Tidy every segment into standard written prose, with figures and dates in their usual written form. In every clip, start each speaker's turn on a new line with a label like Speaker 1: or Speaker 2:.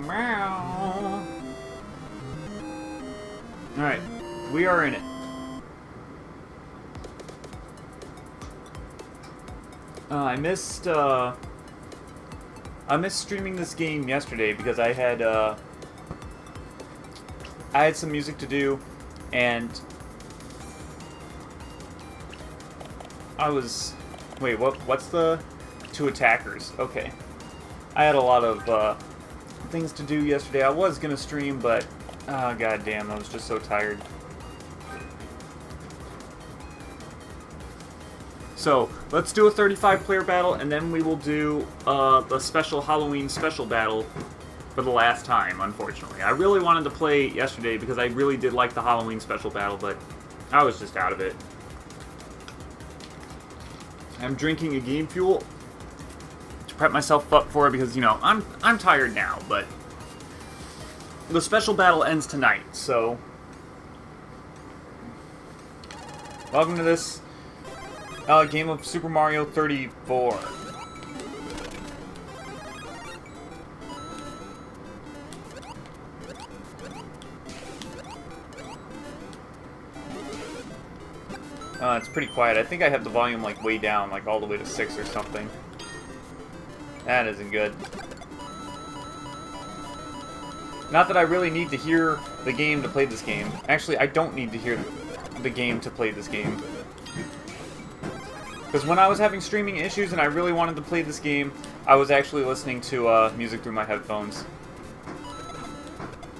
Speaker 1: Meow. Alright, we are in it. I missed streaming this game yesterday because I had some music to do, and I was... Wait, what's the... Two attackers. Okay. I had a lot of things to do yesterday. I was gonna stream, but... God damn, I was just so tired. So, let's do a 35-player battle, and then we will do the special Halloween special battle for the last time, unfortunately. I really wanted to play yesterday because I really did like the Halloween special battle, but I was just out of it. I'm drinking a Game Fuel to prep myself up for it because, you know, I'm tired now, but the special battle ends tonight, so welcome to this game of Super Mario 34. It's pretty quiet. I think I have the volume like way down, like all the way to 6 or something. That isn't good. Not that I really need to hear the game to play this game. Actually, I don't need to hear the game to play this game. Because when I was having streaming issues and I really wanted to play this game, I was actually listening to music through my headphones.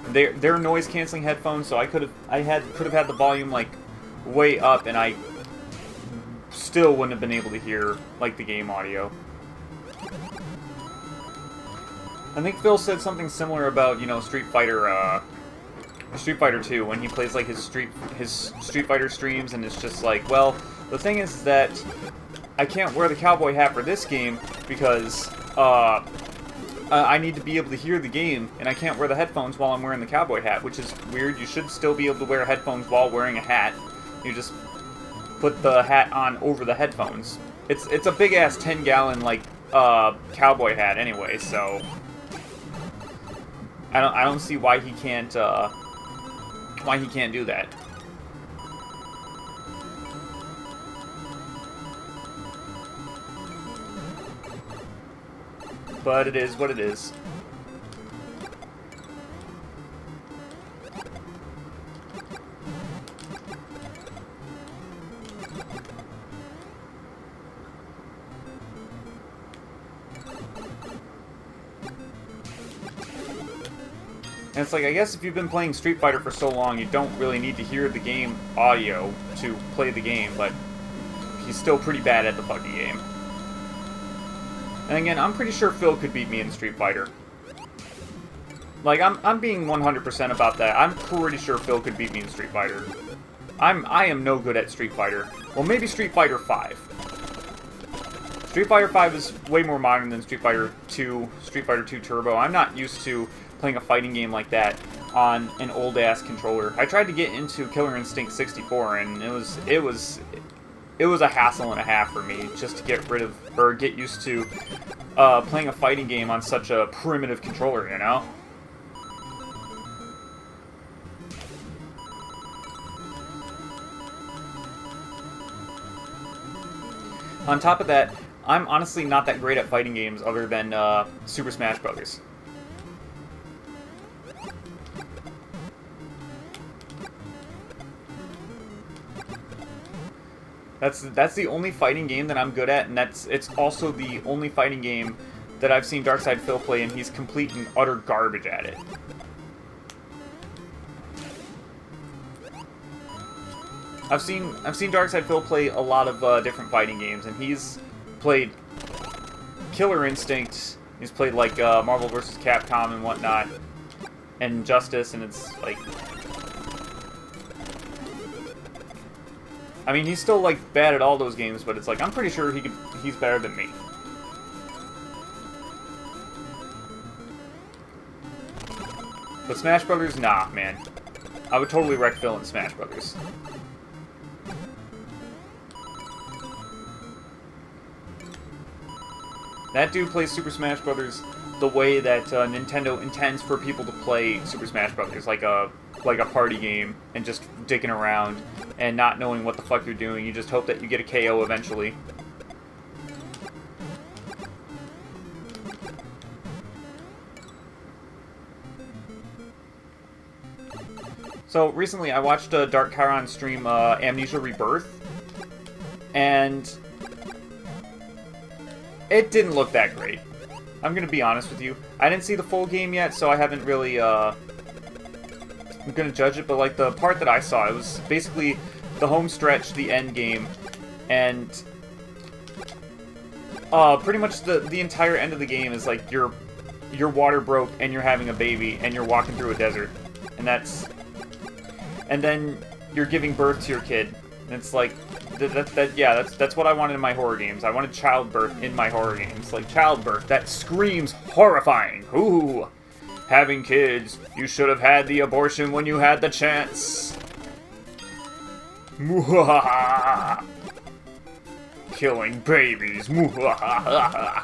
Speaker 1: They're noise canceling headphones, so I could have had the volume like way up, and I still wouldn't have been able to hear like the game audio. I think Phil said something similar about, you know, Street Fighter 2 when he plays like his Street Fighter streams, and it's just like, well, the thing is that I can't wear the cowboy hat for this game because I need to be able to hear the game, and I can't wear the headphones while I'm wearing the cowboy hat, which is weird. You should still be able to wear headphones while wearing a hat. You just put the hat on over the headphones. It's a big ass 10-gallon like cowboy hat anyway, so I don't see why he can't do that. But it is what it is. And it's like, I guess if you've been playing Street Fighter for so long, you don't really need to hear the game audio to play the game, but he's still pretty bad at the fucking game. And again, I'm pretty sure Phil could beat me in Street Fighter. Like, I'm being 100% about that. I'm pretty sure Phil could beat me in Street Fighter. I am no good at Street Fighter. Well, maybe Street Fighter 5. Street Fighter 5 is way more modern than Street Fighter 2, Street Fighter 2 Turbo. I'm not used to playing a fighting game like that on an old-ass controller. I tried to get into Killer Instinct 64, and it was a hassle and a half for me just to get used to playing a fighting game on such a primitive controller, you know? On top of that, I'm honestly not that great at fighting games other than Super Smash Bros. That's the only fighting game that I'm good at, and it's also the only fighting game that I've seen Darkside Phil play, and he's complete and utter garbage at it. I've seen Darkside Phil play a lot of different fighting games, and he's played Killer Instinct. He's played like Marvel vs. Capcom and whatnot, and Justice, and it's like, I mean, he's still like bad at all those games, but it's like, I'm pretty sure he's better than me. But Smash Brothers, nah, man. I would totally wreck Phil in Smash Brothers. That dude plays Super Smash Brothers the way that Nintendo intends for people to play Super Smash Bros. Like a party game, and just dicking around and not knowing what the fuck you're doing. You just hope that you get a KO eventually. So recently I watched Dark Chiron stream Amnesia Rebirth, and it didn't look that great. I'm gonna be honest with you. I didn't see the full game yet, so I haven't really I'm gonna judge it, but like the part that I saw, it was basically the home stretch, the end game, and pretty much the entire end of the game is like your water broke and you're having a baby and you're walking through a desert, and then you're giving birth to your kid, and it's like that's what I wanted in my horror games. I wanted childbirth in my horror games, like childbirth that screams horrifying. Ooh. Having kids, you should have had the abortion when you had the chance. Muhahaha. Killing babies. Muhahaha.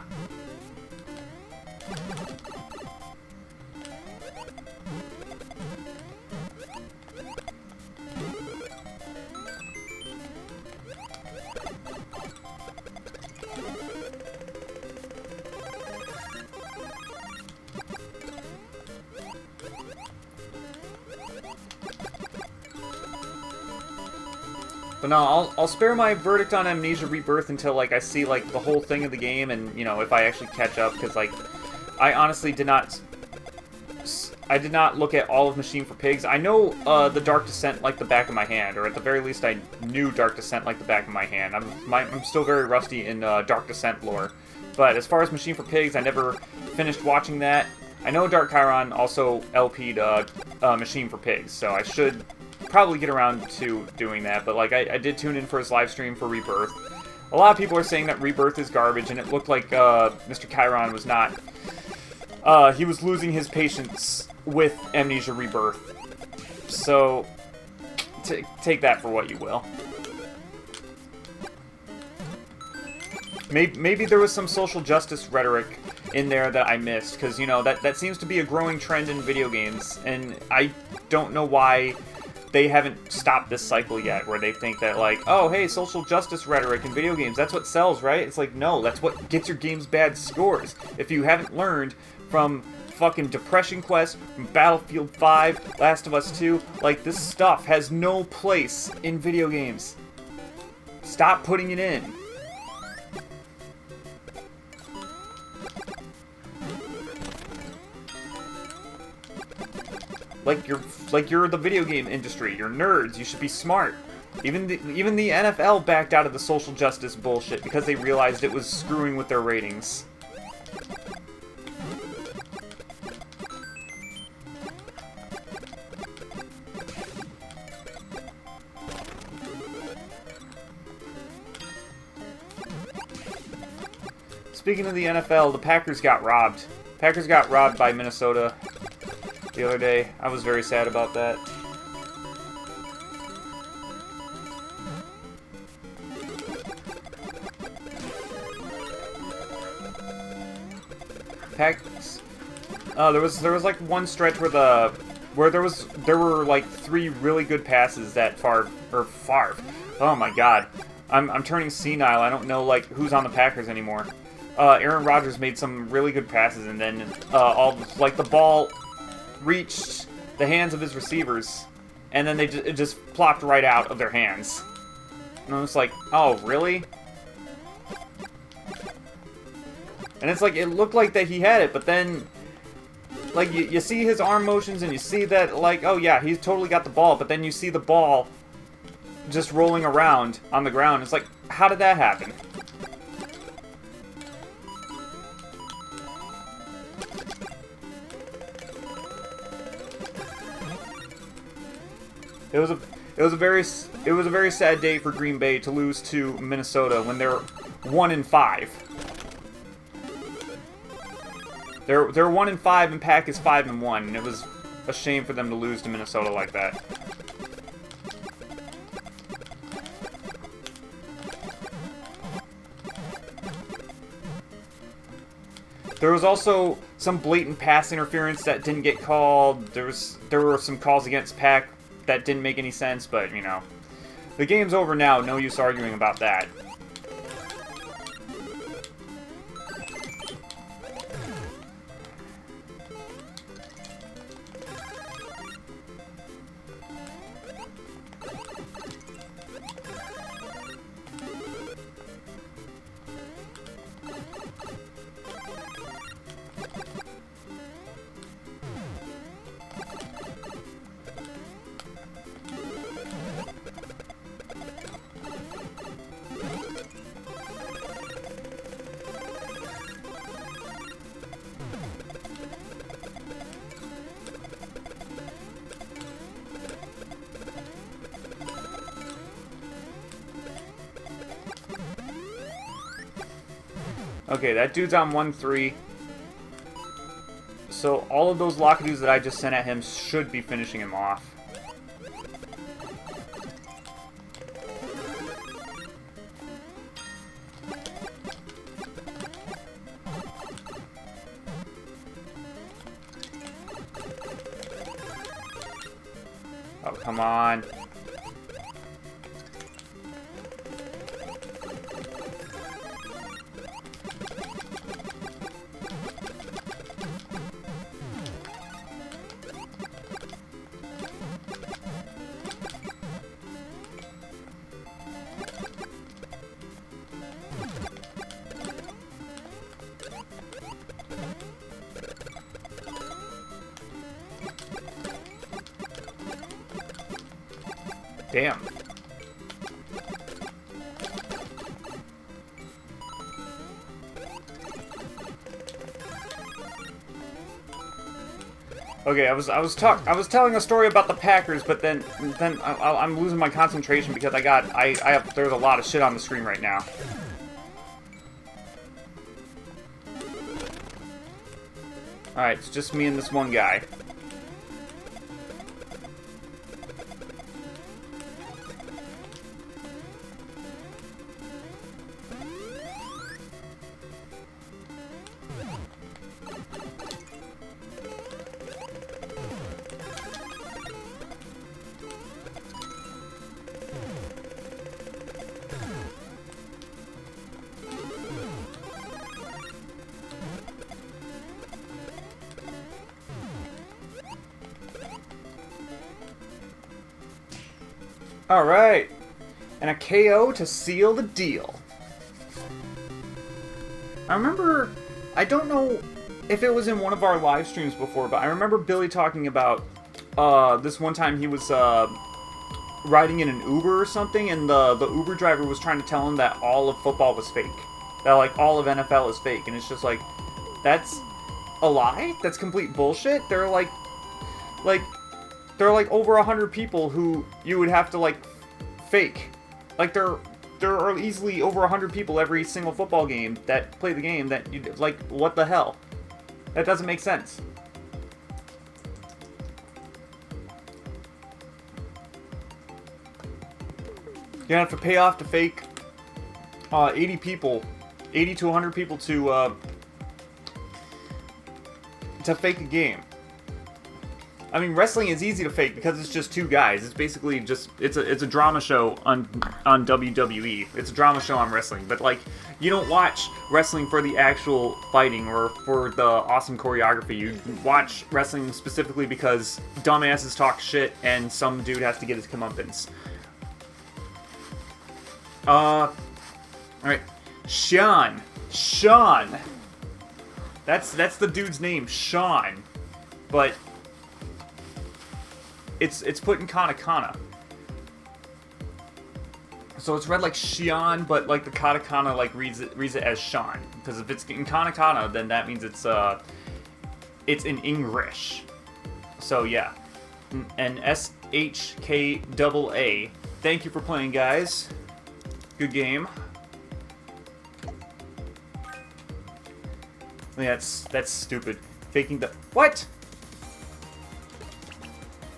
Speaker 1: But no, I'll spare my verdict on Amnesia Rebirth until, like, I see, like, the whole thing of the game and, you know, if I actually catch up, because, like, I honestly did not look at all of Machine for Pigs. I know the Dark Descent like the back of my hand, or at the very least I knew Dark Descent like the back of my hand. I'm still very rusty in Dark Descent lore. But as far as Machine for Pigs, I never finished watching that. I know Dark Chiron also LP'd Machine for Pigs, so I should probably get around to doing that, but like I did tune in for his live stream for Rebirth. A lot of people are saying that Rebirth is garbage, and it looked like Mr. Chiron was not... he was losing his patience with Amnesia Rebirth. So, take that for what you will. Maybe there was some social justice rhetoric in there that I missed, because, you know, that seems to be a growing trend in video games, and I don't know why they haven't stopped this cycle yet, where they think that, like, oh, hey, social justice rhetoric in video games, that's what sells, right? It's like, no, that's what gets your games bad scores. If you haven't learned from fucking Depression Quest, from Battlefield 5, Last of Us 2, like, this stuff has no place in video games. Stop putting it in. Like you're the video game industry. You're nerds. You should be smart. Even the NFL backed out of the social justice bullshit because they realized it was screwing with their ratings. Speaking of the NFL, the Packers got robbed. Packers got robbed by Minnesota the other day. I was very sad about that. Packers. There was like one stretch where there were like 3 really good passes that Favre. Oh my god, I'm turning senile. I don't know like who's on the Packers anymore. Aaron Rodgers made some really good passes, and then the ball reached the hands of his receivers, and then it just plopped right out of their hands. And I was like, oh, really? And it's like, it looked like that he had it, but then, like, you see his arm motions, and you see that, like, oh yeah, he's totally got the ball, but then you see the ball just rolling around on the ground. It's like, how did that happen? It was a very sad day for Green Bay to lose to Minnesota when they're 1-5. They're 1-5 and Pack is 5-1, and it was a shame for them to lose to Minnesota like that. There was also some blatant pass interference that didn't get called. There were some calls against Pack that didn't make any sense, but, you know. The game's over now, no use arguing about that. Okay, that dude's on 1-3. So all of those Lockadoos that I just sent at him should be finishing him off. Oh, come on. Damn. Okay, I was telling a story about the Packers, but then I'm losing my concentration because there's a lot of shit on the screen right now. All right, it's just me and this one guy. Alright, and a KO to seal the deal. I remember, I don't know if it was in one of our live streams before, but I remember Billy talking about this one time he was riding in an Uber or something, and the Uber driver was trying to tell him that all of football was fake. That, like, all of NFL is fake, and it's just like, that's a lie? That's complete bullshit? There are over 100 people who you would have to, like, fake. Like, there are easily over 100 people every single football game that play the game that you, like, what the hell? That doesn't make sense. You have to pay off to fake 80 to 100 people to fake a game. I mean, wrestling is easy to fake because it's just two guys. It's basically just it's a drama show on WWE. It's a drama show on wrestling, but like you don't watch wrestling for the actual fighting or for the awesome choreography. You watch wrestling specifically because dumbasses talk shit and some dude has to get his comeuppance. All right, Sean. That's the dude's name, Sean, but it's put in katakana. So it's read like Shion, but like the katakana like reads it as Sean. Because if it's in katakana, then that means it's in English. So yeah. And SHKAA. Thank you for playing, guys. Good game. Yeah, that's stupid. Faking the what?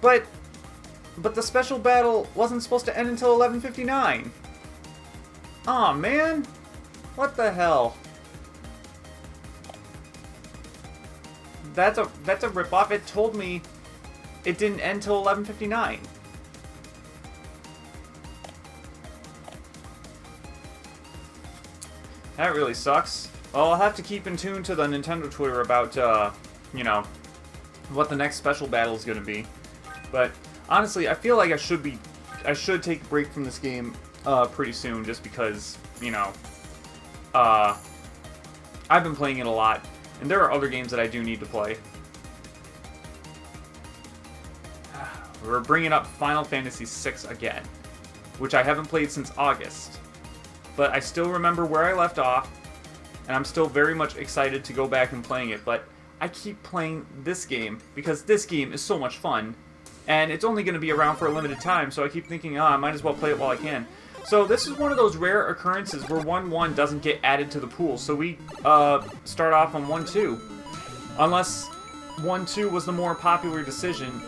Speaker 1: But the special battle wasn't supposed to end until 11:59. Aw, man. What the hell? that's a ripoff. It told me it didn't end till 11:59. That really sucks. Well, I'll have to keep in tune to the Nintendo Twitter about, you know, what the next special battle is going to be. But honestly, I feel like I should take a break from this game pretty soon, just because, you know, I've been playing it a lot, and there are other games that I do need to play. We're bringing up Final Fantasy VI again, which I haven't played since August. But I still remember where I left off, and I'm still very much excited to go back and playing it, but I keep playing this game because this game is so much fun, and it's only going to be around for a limited time, so I keep thinking, I might as well play it while I can. So this is one of those rare occurrences where 1-1 doesn't get added to the pool, so we start off on 1-2. Unless 1-2 was the more popular decision.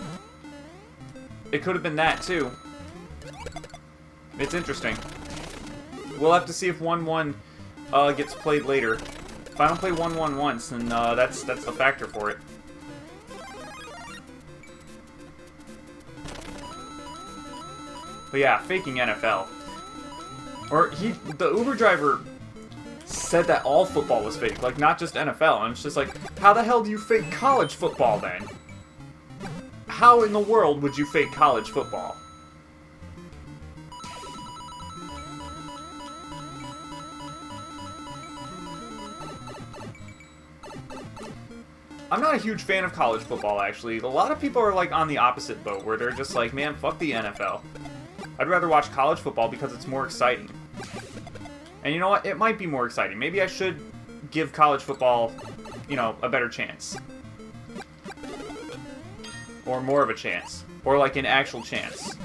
Speaker 1: It could have been that, too. It's interesting. We'll have to see if 1-1 gets played later. If I don't play 1-1 once, then that's the factor for it. But yeah, faking NFL. Or the Uber driver said that all football was fake, like not just NFL, and it's just like, how the hell do you fake college football then? How in the world would you fake college football? I'm not a huge fan of college football, actually. A lot of people are like on the opposite boat, where they're just like, man, fuck the NFL. I'd rather watch college football because it's more exciting. And you know what? It might be more exciting. Maybe I should give college football, you know, a better chance. Or more of a chance. Or like an actual chance.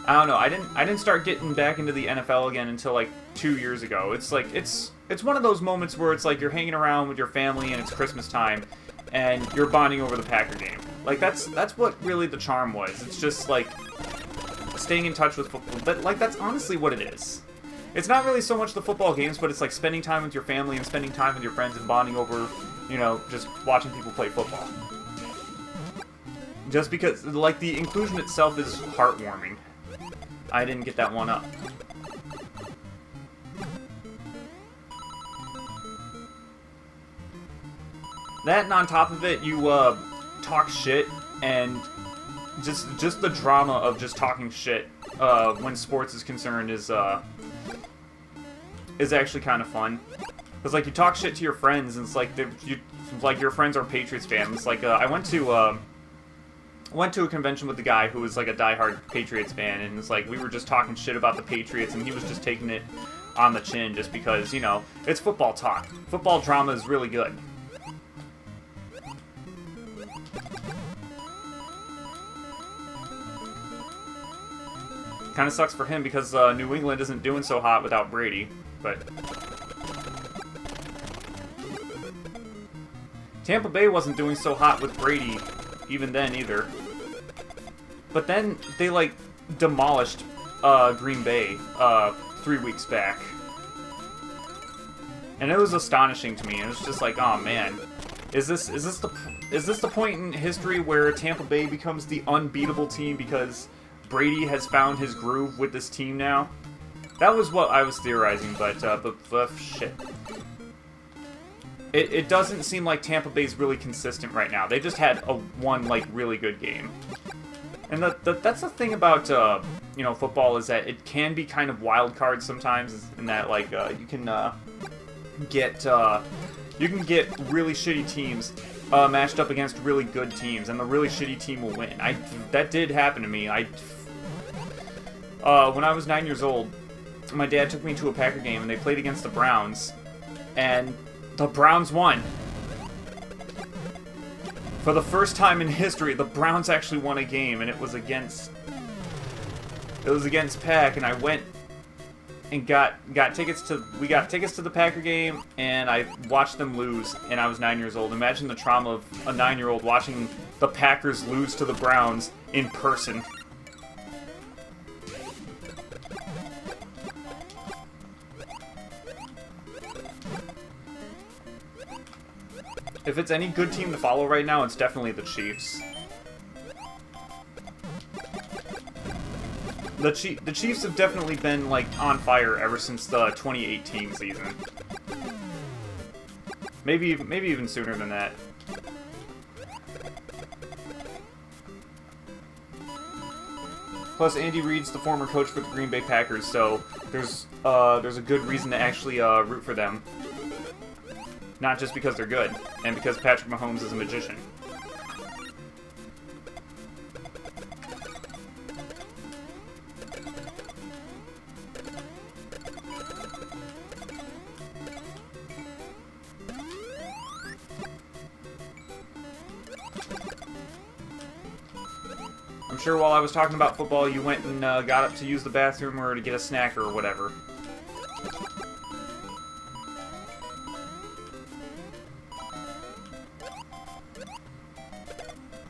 Speaker 1: I don't know. I didn't start getting back into the NFL again until like 2 years ago. It's like it's one of those moments where it's like you're hanging around with your family and it's Christmas time and you're bonding over the Packer game. Like that's what really the charm was. It's just like staying in touch with football. But like that's honestly what it is. It's not really so much the football games, but it's like spending time with your family and spending time with your friends and bonding over, you know, just watching people play football. Just because like the inclusion itself is heartwarming. I didn't get that one up. That and on top of it, you talk shit, and just the drama of just talking shit when sports is concerned is actually kind of fun. Because like you talk shit to your friends, and it's like your friends are Patriots fans. It's like I went to a convention with the guy who was like a diehard Patriots fan, and it's like we were just talking shit about the Patriots, and he was just taking it on the chin just because, you know, it's football talk. Football drama is really good. Kind of sucks for him because New England isn't doing so hot without Brady, but Tampa Bay wasn't doing so hot with Brady even then either. But then they like demolished Green Bay 3 weeks back, and it was astonishing to me. It was just like, oh man, is this the point in history where Tampa Bay becomes the unbeatable team because Brady has found his groove with this team now? That was what I was theorizing, but shit. It doesn't seem like Tampa Bay's really consistent right now. They just had one like really good game. And that's the thing about you know, football, is that it can be kind of wild card sometimes, in that like you can get really shitty teams matched up against really good teams, and the really shitty team will win. That did happen to me. When I was 9 years old, my dad took me to a Packer game, and they played against the Browns, and the Browns won. For the first time in history, the Browns actually won a game, and it was against Pack, and I went and got tickets to the Packer game, and I watched them lose, and I was 9 years old. Imagine the trauma of a 9-year-old watching the Packers lose to the Browns in person. If it's any good team to follow right now, it's definitely the Chiefs. The Chiefs have definitely been, like, on fire ever since the 2018 season. Maybe even sooner than that. Plus, Andy Reid's the former coach for the Green Bay Packers, so there's a good reason to actually root for them. Not just because they're good, and because Patrick Mahomes is a magician. I'm sure while I was talking about football, you went and got up to use the bathroom or to get a snack or whatever.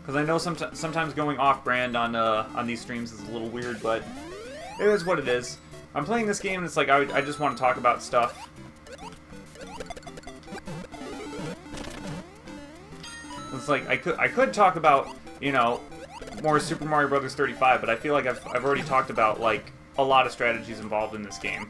Speaker 1: Because I know sometimes going off-brand on these streams is a little weird, but it is what it is. I'm playing this game and it's like I just want to talk about stuff. It's like I could talk about, you know, more Super Mario Bros. 35, but I feel like I've already talked about, like, a lot of strategies involved in this game.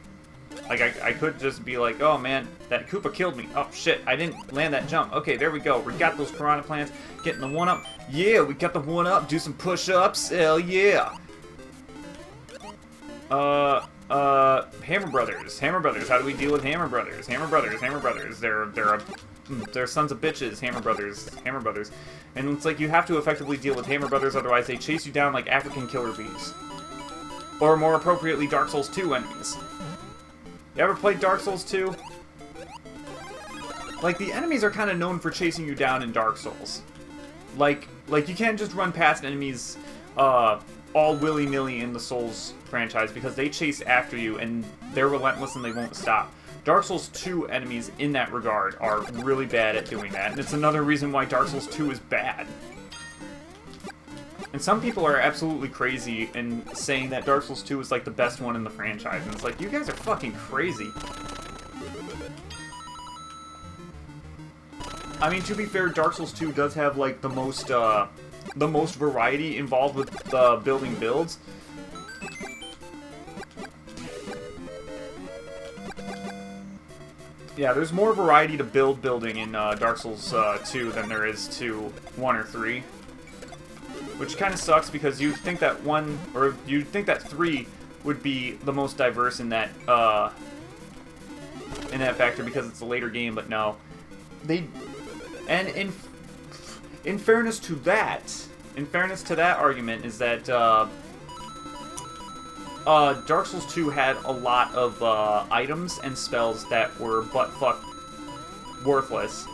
Speaker 1: Like, I could just be like, oh man, that Koopa killed me. Oh shit, I didn't land that jump. Okay, there we go. We got those Piranha Plants, getting the 1-up. Yeah, we got the 1-up. Do some push-ups. Hell yeah. Hammer Brothers. Hammer Brothers. How do we deal with Hammer Brothers? Hammer Brothers. Hammer Brothers. They're sons of bitches. Hammer Brothers. Hammer Brothers. And it's like you have to effectively deal with Hammer Brothers, otherwise they chase you down like African killer bees. Or more appropriately, Dark Souls 2 enemies. You ever played Dark Souls 2? Like, the enemies are kind of known for chasing you down in Dark Souls. Like you can't just run past enemies all willy-nilly in the Souls franchise, because they chase after you, and they're relentless and they won't stop. Dark Souls 2 enemies in that regard are really bad at doing that, and it's another reason why Dark Souls 2 is bad. And some people are absolutely crazy in saying that Dark Souls 2 is like the best one in the franchise, and it's like, you guys are fucking crazy. I mean, to be fair, Dark Souls 2 does have like the most variety involved with building builds. Yeah, there's more variety to building in Dark Souls 2 than there is to 1 or 3. Which kind of sucks, because you'd think that 3 would be the most diverse in that factor, because it's a later game, but no. And in fairness to that argument is that Dark Souls 2 had a lot of items and spells that were butt-fuck worthless,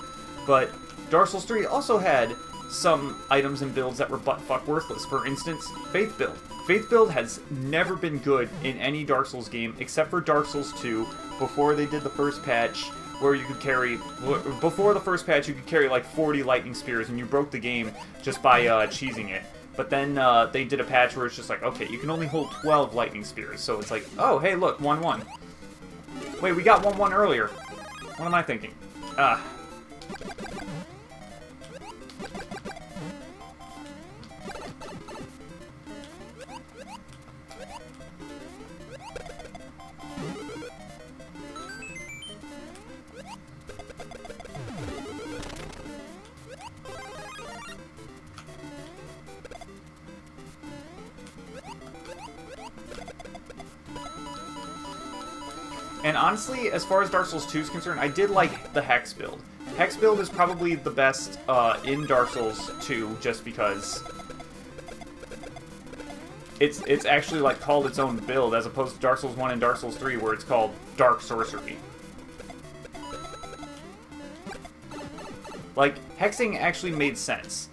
Speaker 1: but Dark Souls 3 also had some items and builds that were butt-fuck worthless. For instance, Faith Build. Faith Build has never been good in any Dark Souls game, except for Dark Souls 2, before they did the first patch, where you could carry, before the first patch, you could carry like 40 lightning spears, and you broke the game just by cheesing it. But then they did a patch where it's just like, okay, you can only hold 12 lightning spears. So it's like, oh, hey, look, 1-1. Wait, we got 1-1 earlier. What am I thinking? And honestly, as far as Dark Souls 2 is concerned, I did like the Hex build. Hex build is probably the best in Dark Souls 2, just because it's actually like called its own build, as opposed to Dark Souls 1 and Dark Souls 3, where it's called Dark Sorcery. Like, hexing actually made sense,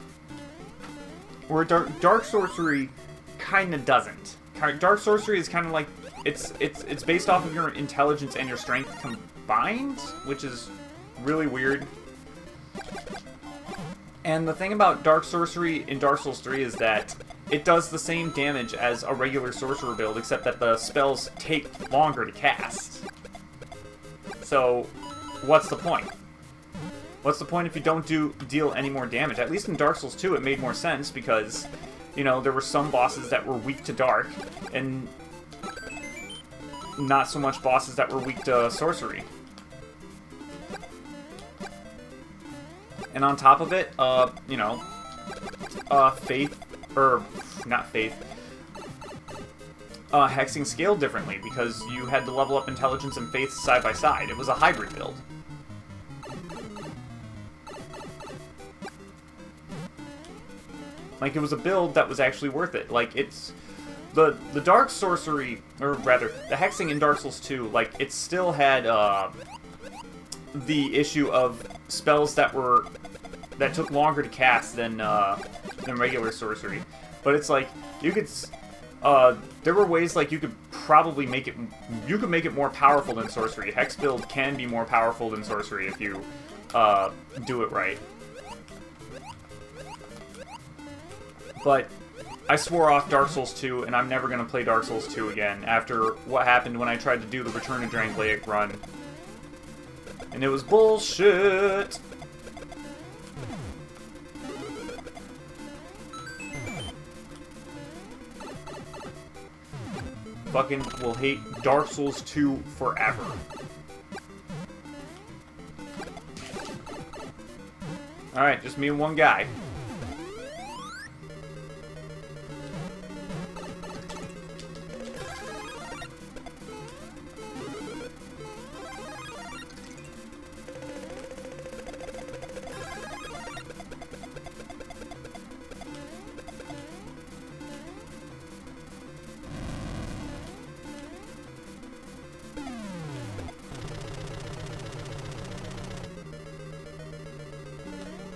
Speaker 1: where Dark Sorcery kind of doesn't. Dark Sorcery is kind of like, it's based off of your intelligence and your strength combined, which is really weird. And the thing about Dark Sorcery in Dark Souls 3 is that it does the same damage as a regular sorcerer build, except that the spells take longer to cast. So, what's the point? What's the point if you don't deal any more damage? At least in Dark Souls 2 it made more sense because, you know, there were some bosses that were weak to dark, and not so much bosses that were weak to sorcery. And on top of it, you know, Faith, or not Faith, Hexing scaled differently because you had to level up Intelligence and Faith side by side. It was a hybrid build. Like, it was a build that was actually worth it. Like, it's... The Dark Sorcery, or rather, the Hexing in Dark Souls 2, like, it still had, the issue of spells that took longer to cast than regular sorcery. But it's like, you could... there were ways, like, you could probably make it... You could make it more powerful than sorcery. Hex build can be more powerful than sorcery if you, do it right. But I swore off Dark Souls 2, and I'm never going to play Dark Souls 2 again after what happened when I tried to do the Return to Drangleic run. And it was bullshit! Fucking will hate Dark Souls 2 forever. Alright, just me and one guy.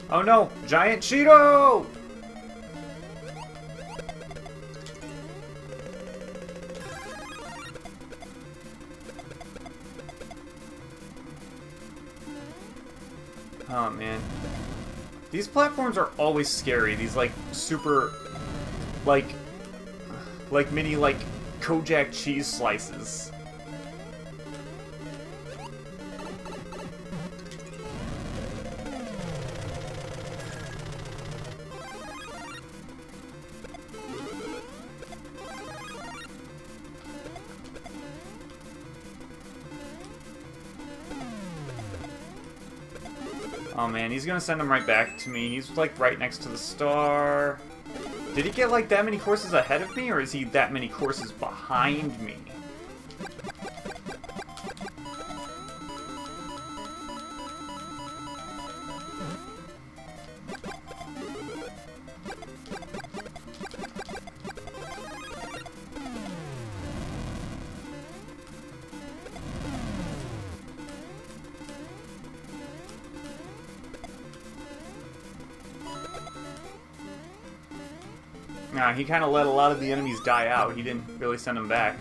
Speaker 1: Oh no! Giant Cheeto! Oh man. These platforms are always scary. These like super like mini like Kojak cheese slices. Oh man, he's gonna send him right back to me. He's like right next to the star. Did he get like that many courses ahead of me, or is he that many courses behind me? Nah, he kind of let a lot of the enemies die out. He didn't really send them back.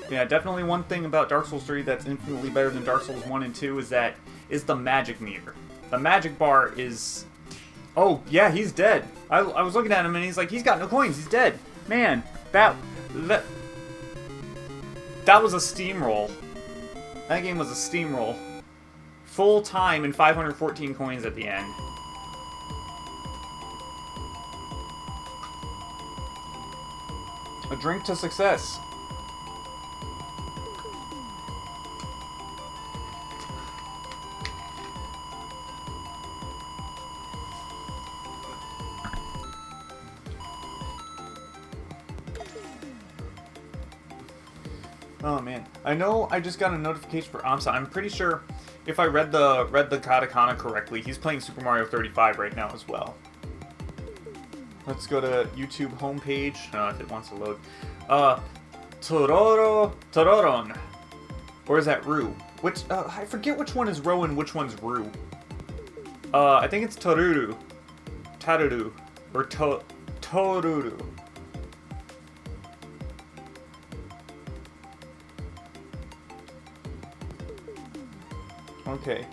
Speaker 1: Yeah, definitely one thing about Dark Souls 3 that's infinitely better than Dark Souls 1 and 2 is the magic meter. The magic bar is... Oh, yeah, he's dead. I was looking at him and he's like, he's got no coins, he's dead. Man, that was a steamroll. That game was a steamroll. Full time and 514 coins at the end. A drink to success. Oh man, I know I just got a notification for Amsa. I'm pretty sure if I read the katakana correctly, he's playing Super Mario 35 right now as well. Let's go to YouTube homepage, if it wants to load. Tororon. Or is that Rue? Which, I forget which one is Ro and which one's Rue. I think it's Toruru. Taruru. Or Toruru. Okay.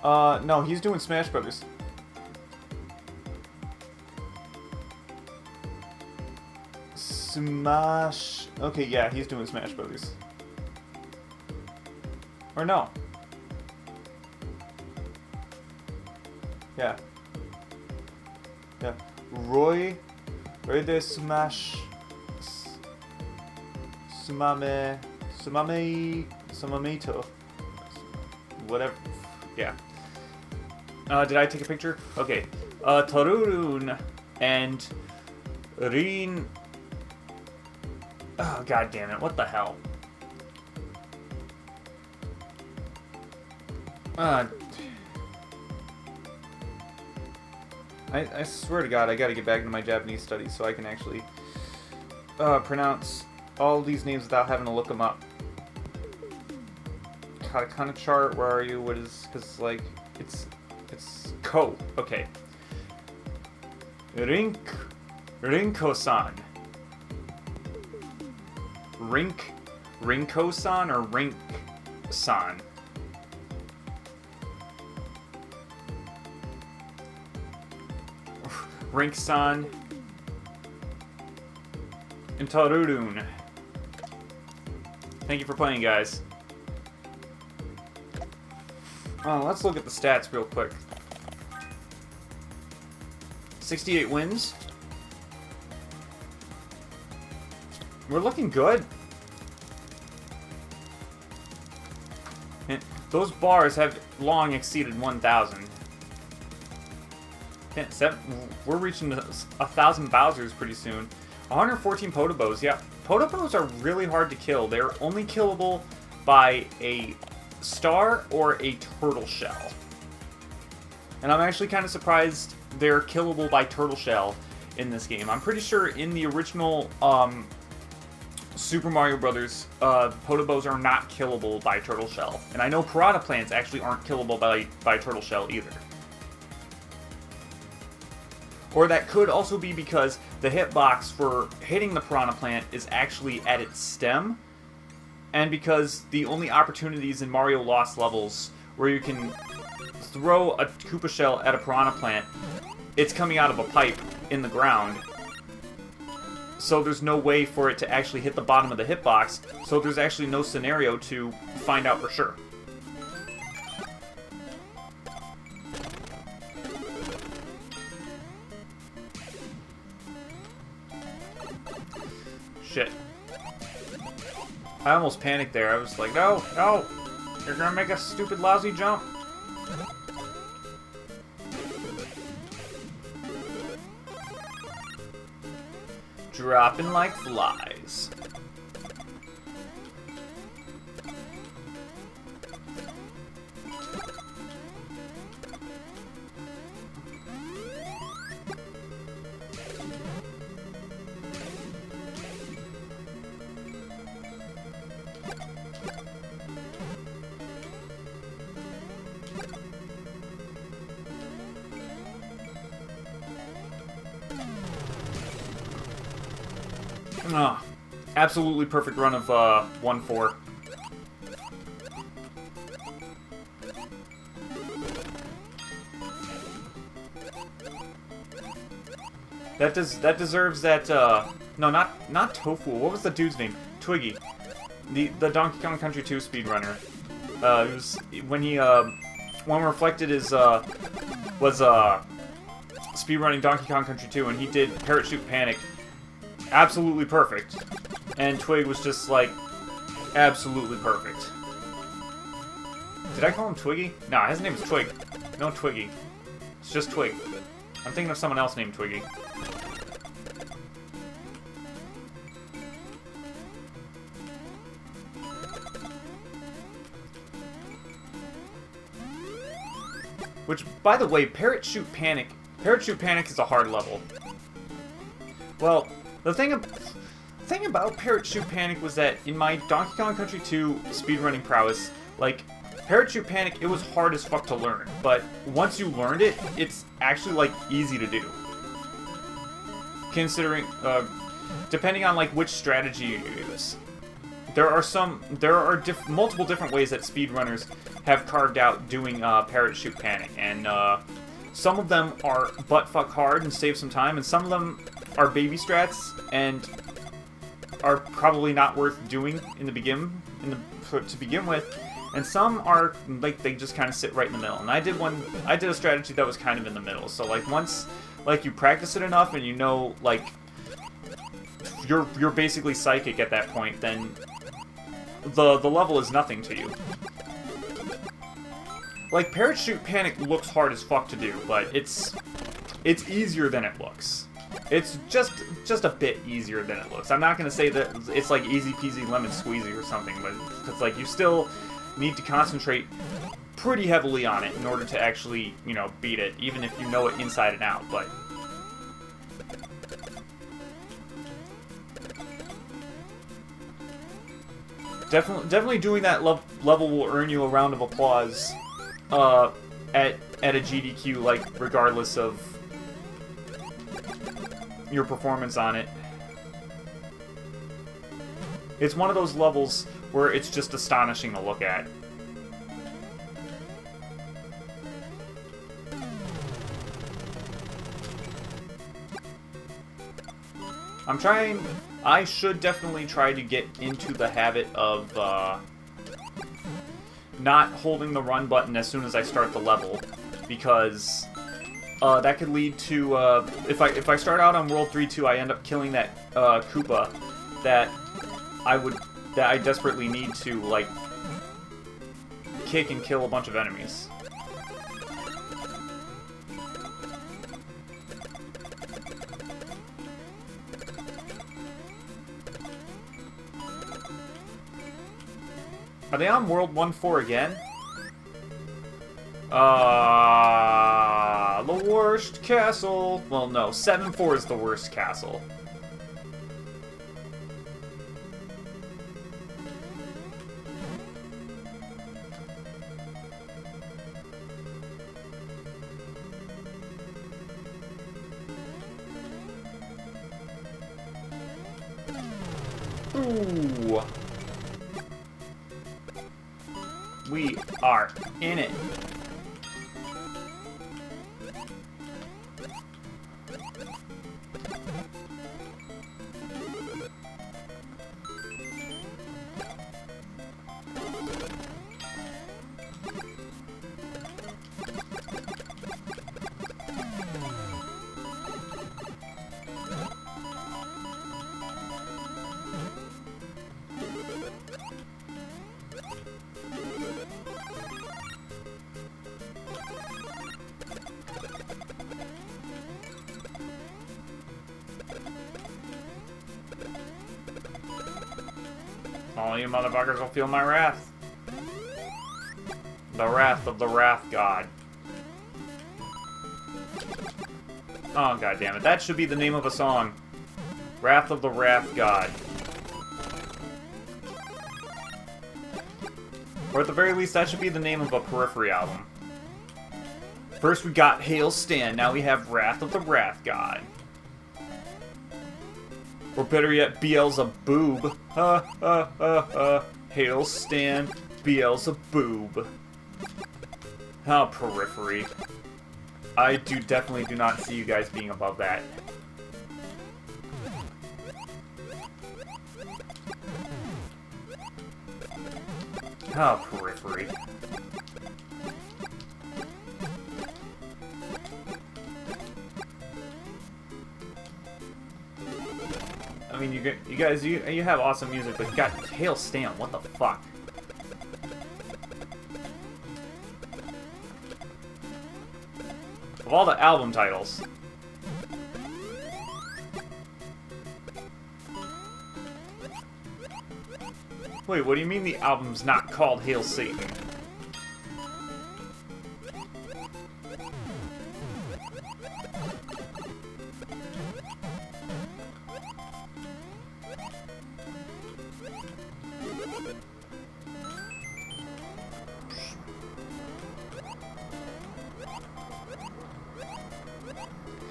Speaker 1: No, he's doing Smash Brothers. Smash... Okay, yeah, he's doing Smash Brothers. Or no. Yeah. Yeah. Roy de Smash... Sumameto. Whatever. Yeah. Did I take a picture? Okay. Torurun and Rin... Oh, god damn it. What the hell? I swear to god, I gotta get back into my Japanese studies so I can actually pronounce all these names without having to look them up. Katakana chart, where are you? What is... Because, like, it's Ko. Okay. Rinko-san. Rinko-san or Rink-san? Rink-san. And Torurun. Thank you for playing, guys. Let's look at the stats real quick. 68 wins. We're looking good. And those bars have long exceeded 1,000. We're reaching 1,000 Bowsers pretty soon. 114 Potobos. Yeah, Potobos are really hard to kill. They're only killable by a star or a turtle shell. And I'm actually kind of surprised they're killable by turtle shell in this game. I'm pretty sure in the original Super Mario Brothers, Potobos are not killable by turtle shell. And I know Piranha Plants actually aren't killable by turtle shell either. Or that could also be because the hitbox for hitting the Piranha Plant is actually at its stem, and because the only opportunities in Mario Lost levels where you can throw a Koopa shell at a Piranha Plant, it's coming out of a pipe in the ground. So there's no way for it to actually hit the bottom of the hitbox, so there's actually no scenario to find out for sure. Shit. I almost panicked there. I was like, no, no! You're gonna make a stupid lousy jump. Dropping like flies. Absolutely perfect run of 1-4. That deserves that. No, not Tofu. What was the dude's name? Twiggy, the Donkey Kong Country 2 speedrunner. It was when Reflected was speedrunning Donkey Kong Country 2, and he did Parachute Panic. Absolutely perfect. And Twig was just, like, absolutely perfect. Did I call him Twiggy? Nah, his name is Twig. No Twiggy. It's just Twig. I'm thinking of someone else named Twiggy. Which, by the way, Parachute Panic is a hard level. Well, the thing about Parachute Panic was that in my Donkey Kong Country 2 speedrunning prowess, like, Parachute Panic, it was hard as fuck to learn, but once you learned it, it's actually, like, easy to do. Considering, depending on, like, which strategy you use. there are multiple different ways that speedrunners have carved out doing Parachute Panic, and some of them are buttfuck hard and save some time, and some of them are baby strats and are probably not worth doing to begin with, and some are like they just kind of sit right in the middle. And I did a strategy that was kind of in the middle. So like once like you practice it enough and you know like you're basically psychic at that point, then the level is nothing to you. Like Parachute Panic looks hard as fuck to do, but it's easier than it looks. It's just a bit easier than it looks. I'm not gonna say that it's like easy peasy lemon squeezy or something, but it's like you still need to concentrate pretty heavily on it in order to actually, you know, beat it, even if you know it inside and out. But definitely doing that level will earn you a round of applause at a GDQ, like regardless of your performance on it. It's one of those levels where it's just astonishing to look at. I should definitely try to get into the habit of not holding the run button as soon as I start the level, because that could lead to, if I start out on World 3-2, I end up killing that Koopa that I desperately need to, like, kick and kill a bunch of enemies. Are they on World 1-4 again? The worst castle. Well, no, 7-4 is the worst castle. Ooh. We are in it. All you motherfuckers will feel my wrath. The wrath of the Wrath God. Oh, god damn it. That should be the name of a song. Wrath of the Wrath God. Or at the very least, that should be the name of a Periphery album. First we got Hail Stan, now we have Wrath of the Wrath God. Or better yet, Beelzebub. Hail Stan, Beelzebub. Oh, Periphery. I definitely do not see you guys being above that. Oh, Periphery. I mean, you guys, you have awesome music, but you got Hail Stan, what the fuck? Of all the album titles. Wait, what do you mean the album's not called Hail Satan?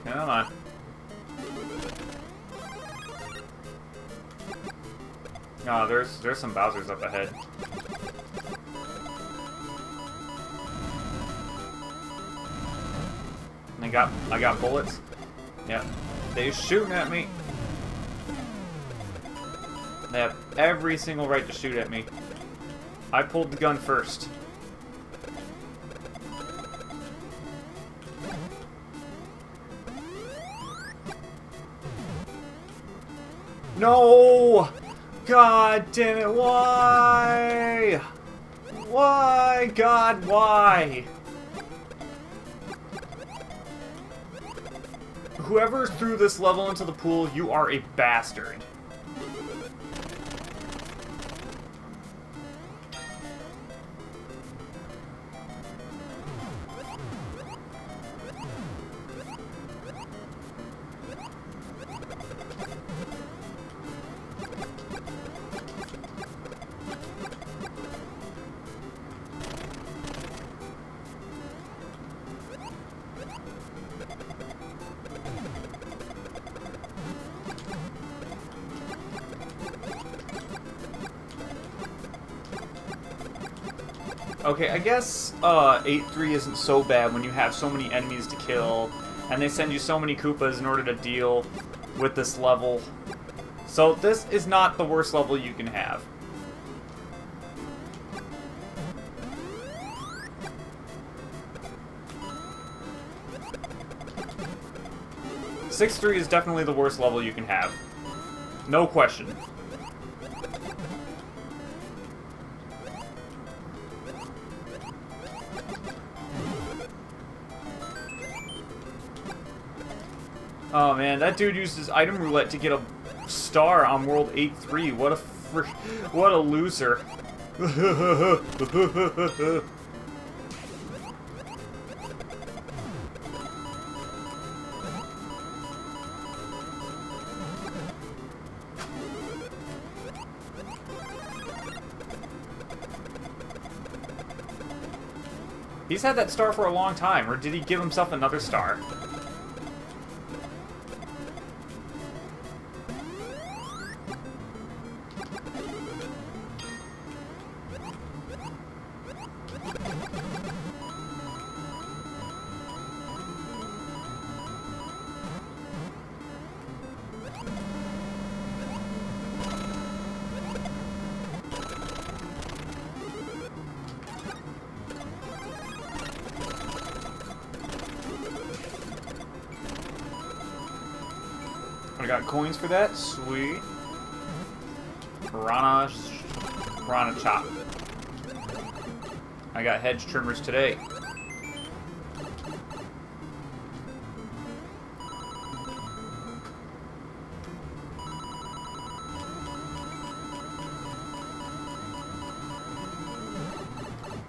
Speaker 1: Come on. Oh, there's some Bowsers up ahead. And I got bullets. Yeah. They shooting at me. They have every single right to shoot at me. I pulled the gun first. No! God damn it, why? Why, God, why? Whoever threw this level into the pool, you are a bastard. Okay, I guess 8-3 isn't so bad when you have so many enemies to kill, and they send you so many Koopas in order to deal with this level. So this is not the worst level you can have. Six 3 is definitely the worst level you can have. No question. Oh man, that dude used his item roulette to get a star on World 8-3. What a loser. He's had that star for a long time, or did he give himself another star? I got coins for that. Sweet. Piranha chop. I got hedge trimmers today.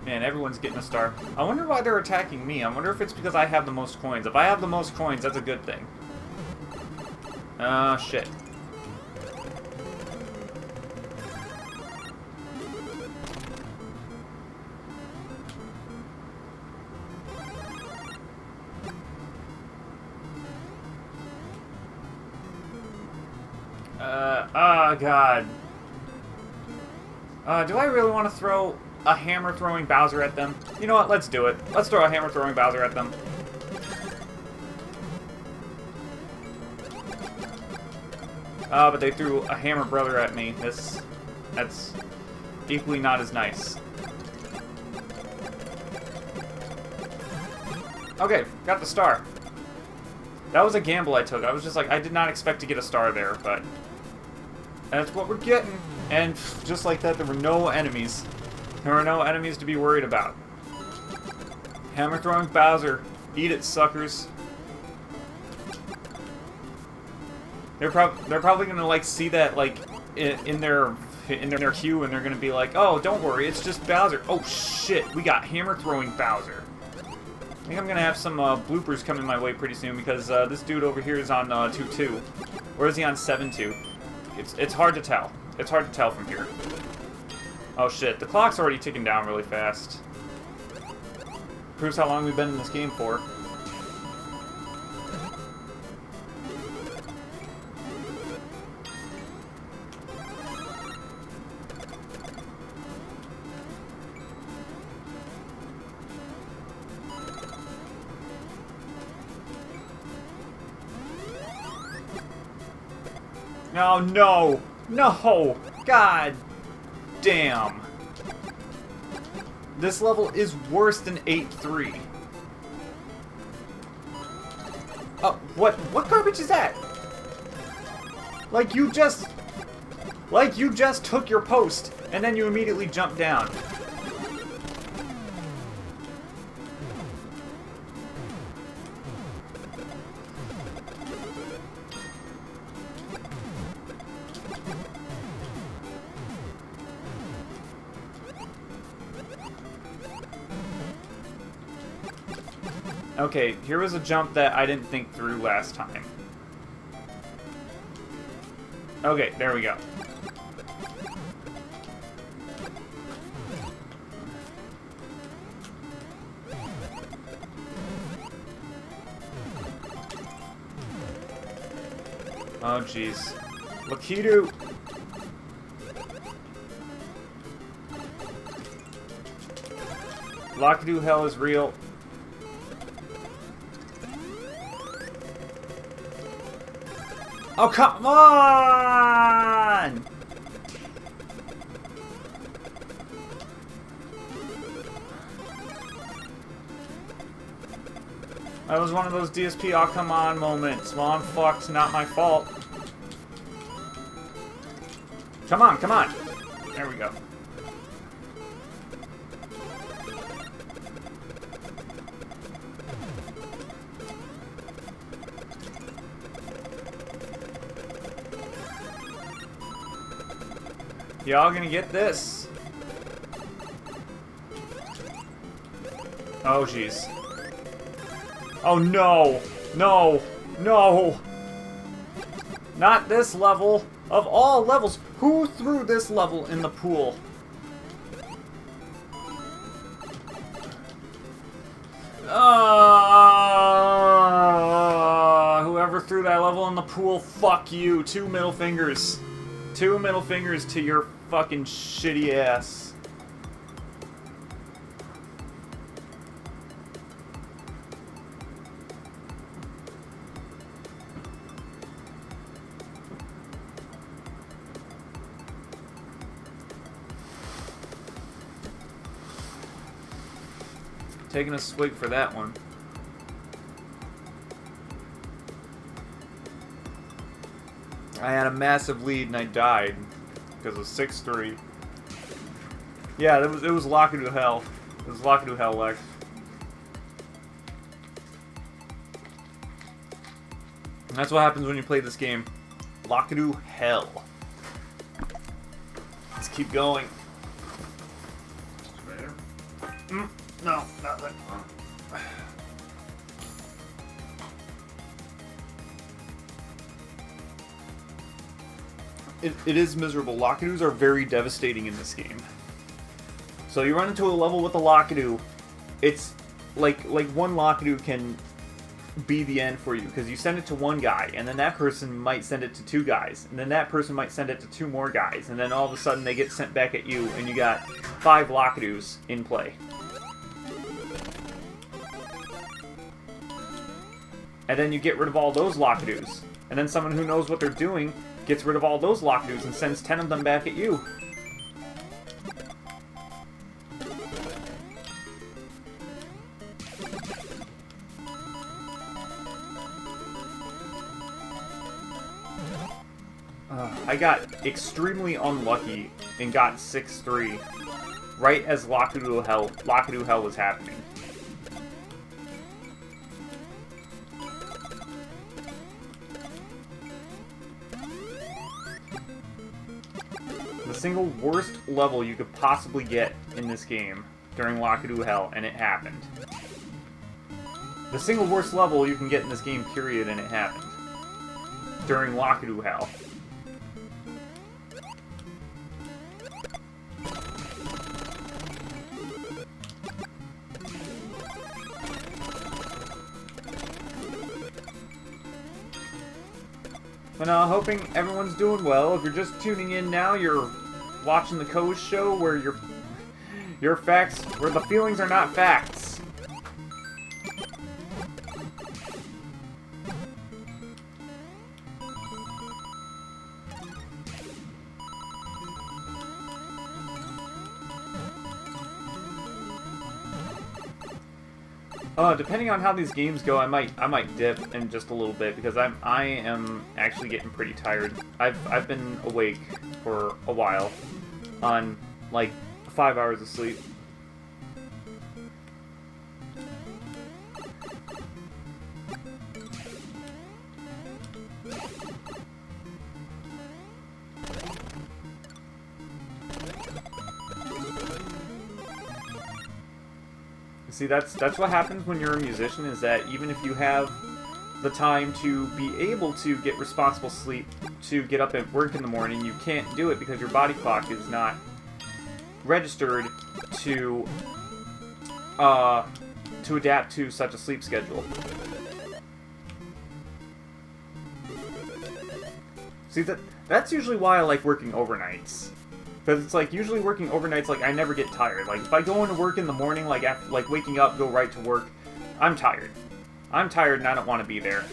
Speaker 1: Man, everyone's getting a star. I wonder why they're attacking me. I wonder if it's because I have the most coins. If I have the most coins, that's a good thing. Shit. Oh god. Do I really want to throw a hammer-throwing Bowser at them? You know what, let's do it. Let's throw a hammer-throwing Bowser at them. But they threw a hammer brother at me. That's equally not as nice. Okay, got the star. That was a gamble I took. I was just like, I did not expect to get a star there, but that's what we're getting. And just like that, there were no enemies. There were no enemies to be worried about. Hammer throwing Bowser. Eat it, suckers. They're probably gonna like see that like in their queue, and they're gonna be like, oh, don't worry, it's just Bowser. Oh shit, we got hammer throwing Bowser. I think I'm gonna have some bloopers coming my way pretty soon, because this dude over here is on 2-2, or is he on 7-2? It's hard to tell. It's hard to tell from here. Oh shit, the clock's already ticking down really fast. Proves how long we've been in this game for. Oh, no! No! God damn. This level is worse than 8-3. Oh, what garbage is that? Like you just took your post, and then you immediately jumped down. Okay, here was a jump that I didn't think through last time. Okay, there we go. Oh, jeez. Lakitu! Lakitu hell is real. Oh, come on! That was one of those DSP oh come on moments. Well, I'm fucked, not my fault. Come on, come on! There we go. Y'all gonna get this. Oh, jeez. Oh, no! No! No! Not this level! Of all levels! Who threw this level in the pool? Whoever threw that level in the pool, fuck you. 2 middle fingers. 2 middle fingers to your fucking shitty ass. Taking a swig for that one. I had a massive lead and I died because of 6-3. Yeah, it was Lakitu hell. It was Lakitu hell, Lex. And that's what happens when you play this game. Lakitu hell. Let's keep going. No, not that. It is miserable. Lakitus are very devastating in this game. So you run into a level with a Lakitu, it's like one Lakitu can be the end for you, because you send it to one guy, and then that person might send it to 2 guys, and then that person might send it to 2 more guys, and then all of a sudden they get sent back at you, and you got 5 Lakitus in play. And then you get rid of all those Lakitus. And then someone who knows what they're doing gets rid of all those Lakitus and sends 10 of them back at you. I got extremely unlucky and got 6-3 right as Lakitu Hell was happening. The single worst level you could possibly get in this game during Lakitu Hell, and it happened. The single worst level you can get in this game, period, and it happened. During Lakitu Hell. And hoping everyone's doing well. If you're just tuning in now, you're watching the Coz Show, where your facts, where the feelings are not facts. Depending on how these games go, I might dip in just a little bit because I am actually getting pretty tired. I've been awake for a while on like 5 hours of sleep. See, that's what happens when you're a musician, is that even if you have the time to be able to get responsible sleep, to get up at work in the morning, you can't do it because your body clock is not registered to adapt to such a sleep schedule. See, that's usually why I like working overnights. Because it's like, usually working overnights, like, I never get tired. Like, if I go into work in the morning, like, after, like, waking up, go right to work, I'm tired. I'm tired and I don't want to be there.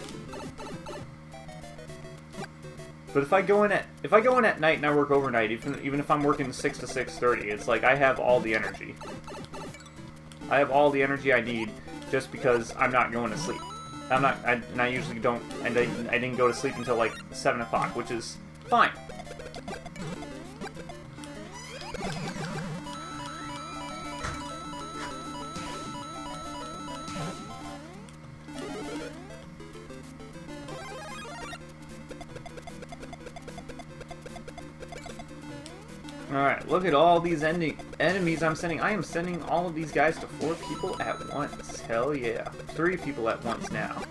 Speaker 1: But if I go in at night and I work overnight, even if I'm working 6 to 6:30, it's like I have all the energy. I have all the energy I need just because I'm not going to sleep. And I usually don't, and I didn't go to sleep until like 7 o'clock, which is fine. Alright, look at all these enemies I'm sending. I am sending all of these guys to 4 people at once. Hell yeah. 3 people at once now.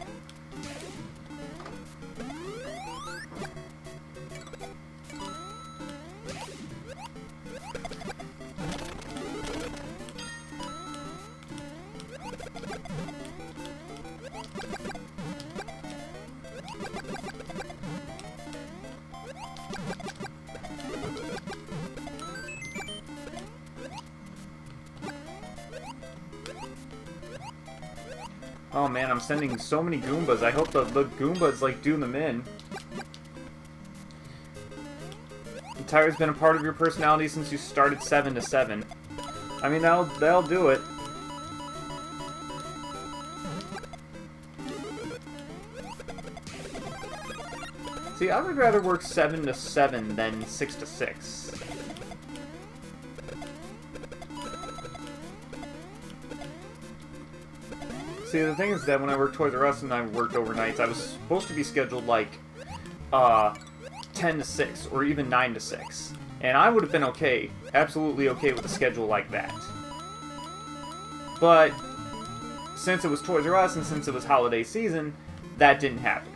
Speaker 1: Oh man, I'm sending so many Goombas. I hope the Goombas, like, do them in. The tire's been a part of your personality since you started 7 to 7. I mean, they'll do it. See, I would rather work 7 to 7 than 6 to 6. See, the thing is that when I worked Toys R Us and I worked overnights, I was supposed to be scheduled like 10 to 6 or even 9 to 6. And I would have been okay, absolutely okay with a schedule like that. But since it was Toys R Us and since it was holiday season, that didn't happen.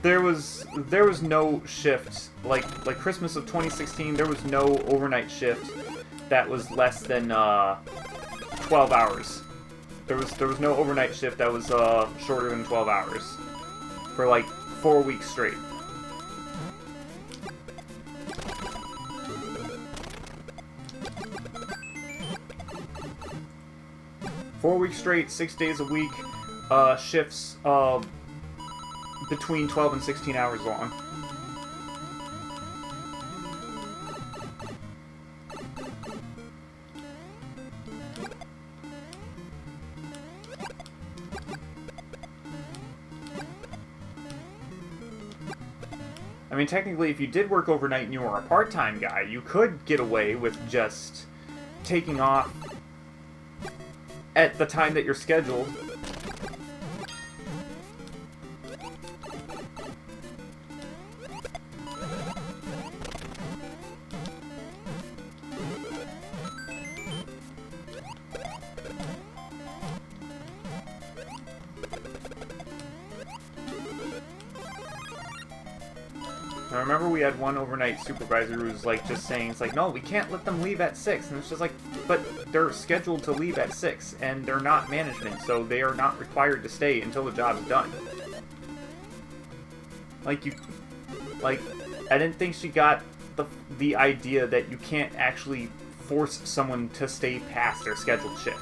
Speaker 1: There was no shift, like Christmas of 2016, there was no overnight shift that was less than 12 hours. There was no overnight shift that was shorter than 12 hours for like 4 weeks straight. Four weeks straight, 6 days a week, shifts between 12 and 16 hours long. I mean, technically, if you did work overnight and you were a part-time guy, you could get away with just taking off at the time that you're scheduled. I remember we had one overnight supervisor who was like just saying, it's like, no, we can't let them leave at 6. And it's just like, but they're scheduled to leave at 6, and they're not management, so they are not required to stay until the job's done. Like, I didn't think she got the idea that you can't actually force someone to stay past their scheduled shift.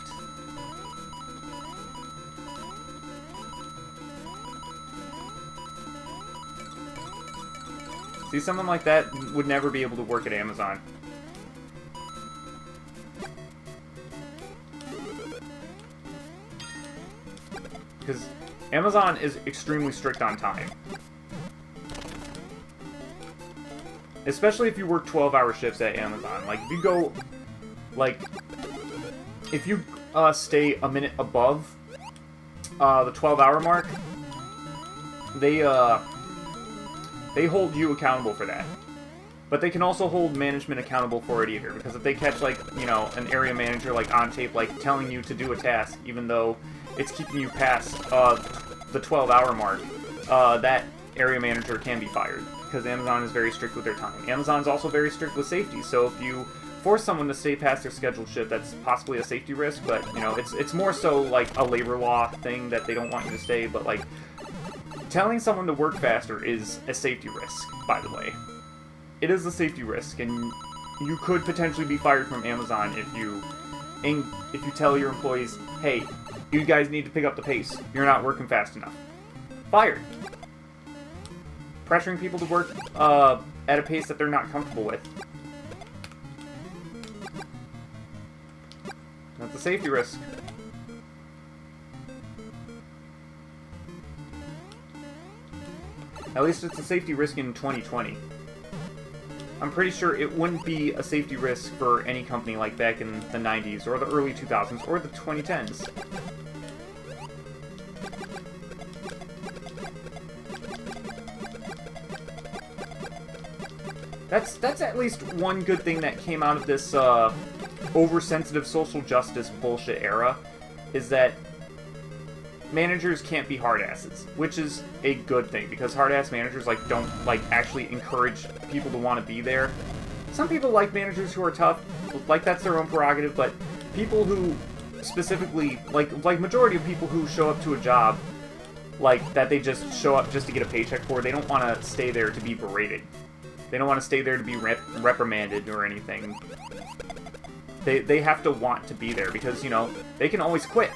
Speaker 1: See, someone like that would never be able to work at Amazon. because Amazon is extremely strict on time. Especially if you work 12-hour shifts at Amazon. Like, if you go, like, if you stay a minute above the 12-hour mark, they hold you accountable for that. But they can also hold management accountable for it either, because if they catch, like, you know, an area manager, like, on tape, like, telling you to do a task, even though it's keeping you past the 12-hour mark, that area manager can be fired, because Amazon is very strict with their time. Amazon is also very strict with safety, so if you force someone to stay past their scheduled shift, that's possibly a safety risk, but, you know, it's more so, like, a labor law thing that they don't want you to stay, but, like, telling someone to work faster is a safety risk, by the way. It is a safety risk, and you could potentially be fired from Amazon if you tell your employees, hey, you guys need to pick up the pace. You're not working fast enough. Fired. Pressuring people to work at a pace that they're not comfortable with. That's a safety risk. At least it's a safety risk in 2020. I'm pretty sure it wouldn't be a safety risk for any company like back in the 90s, or the early 2000s, or the 2010s. That's at least one good thing that came out of this oversensitive social justice bullshit era, is that managers can't be hard-asses, which is a good thing, because hard-ass managers, like, don't, like, actually encourage people to want to be there. Some people like managers who are tough, like, that's their own prerogative, but people who specifically, like majority of people who show up to a job, like, that they just show up just to get a paycheck for, they don't want to stay there to be berated. They don't want to stay there to be reprimanded or anything. They have to want to be there, because, you know, they can always quit.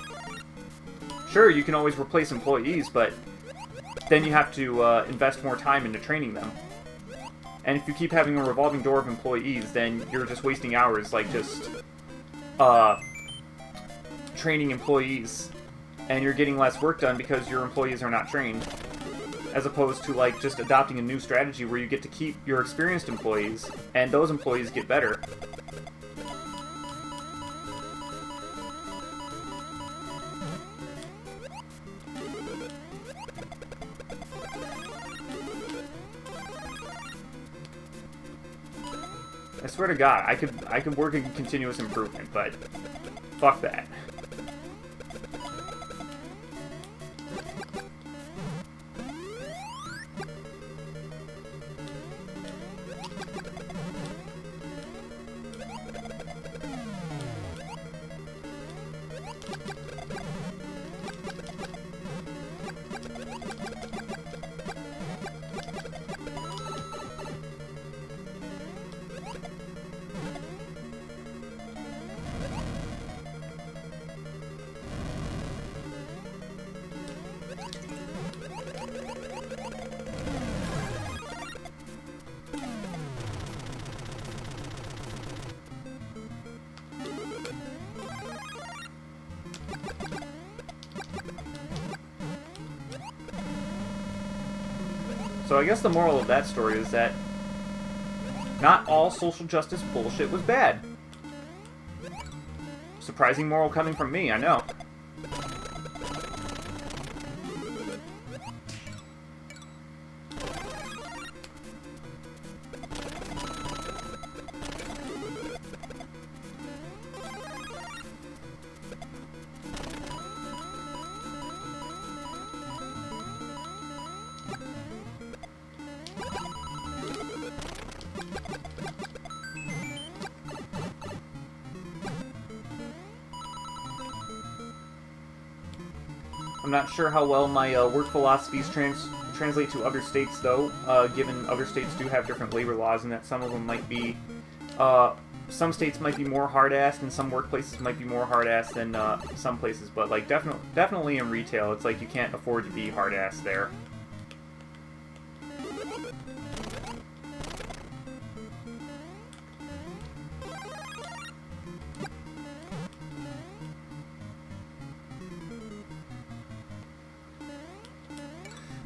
Speaker 1: Sure, you can always replace employees, but then you have to invest more time into training them. And if you keep having a revolving door of employees, then you're just wasting hours, like, just training employees, and you're getting less work done because your employees are not trained, as opposed to, like, just adopting a new strategy where you get to keep your experienced employees, and those employees get better. I swear to God, I could work in continuous improvement, but fuck that. So I guess the moral of that story is that not all social justice bullshit was bad. Surprising moral coming from me, I know. I'm not sure how well my work philosophies translate to other states, though, given other states do have different labor laws, and that some of them might be, some states might be more hard-assed, and some workplaces might be more hard-assed than some places, but, like, definitely in retail, it's like you can't afford to be hard-assed there.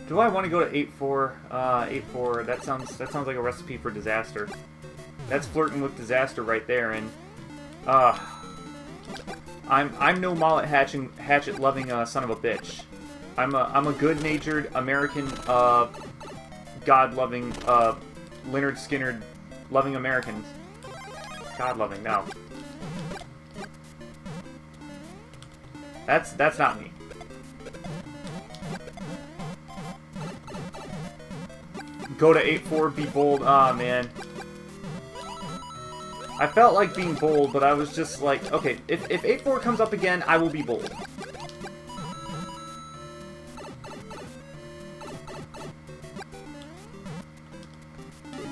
Speaker 1: Do I want to go to 8-4? 8-4. That sounds like a recipe for disaster. That's flirting with disaster right there, and I'm no mallet hatchet loving son of a bitch. I'm a good-natured American God-loving Lynyrd Skynyrd loving American. God-loving, no. That's not me. Go to 8-4, be bold. Ah, man. I felt like being bold, but I was just like, okay, if 8-4 comes up again, I will be bold.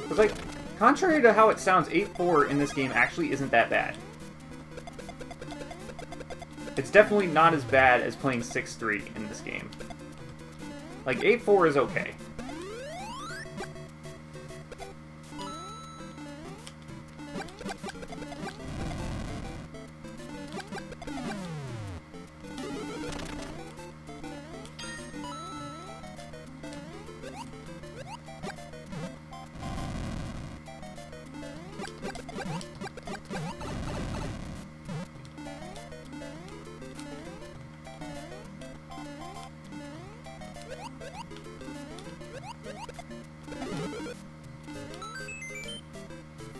Speaker 1: Because, like, contrary to how it sounds, 8-4 in this game actually isn't that bad. It's definitely not as bad as playing 6-3 in this game. Like, 8-4 is okay.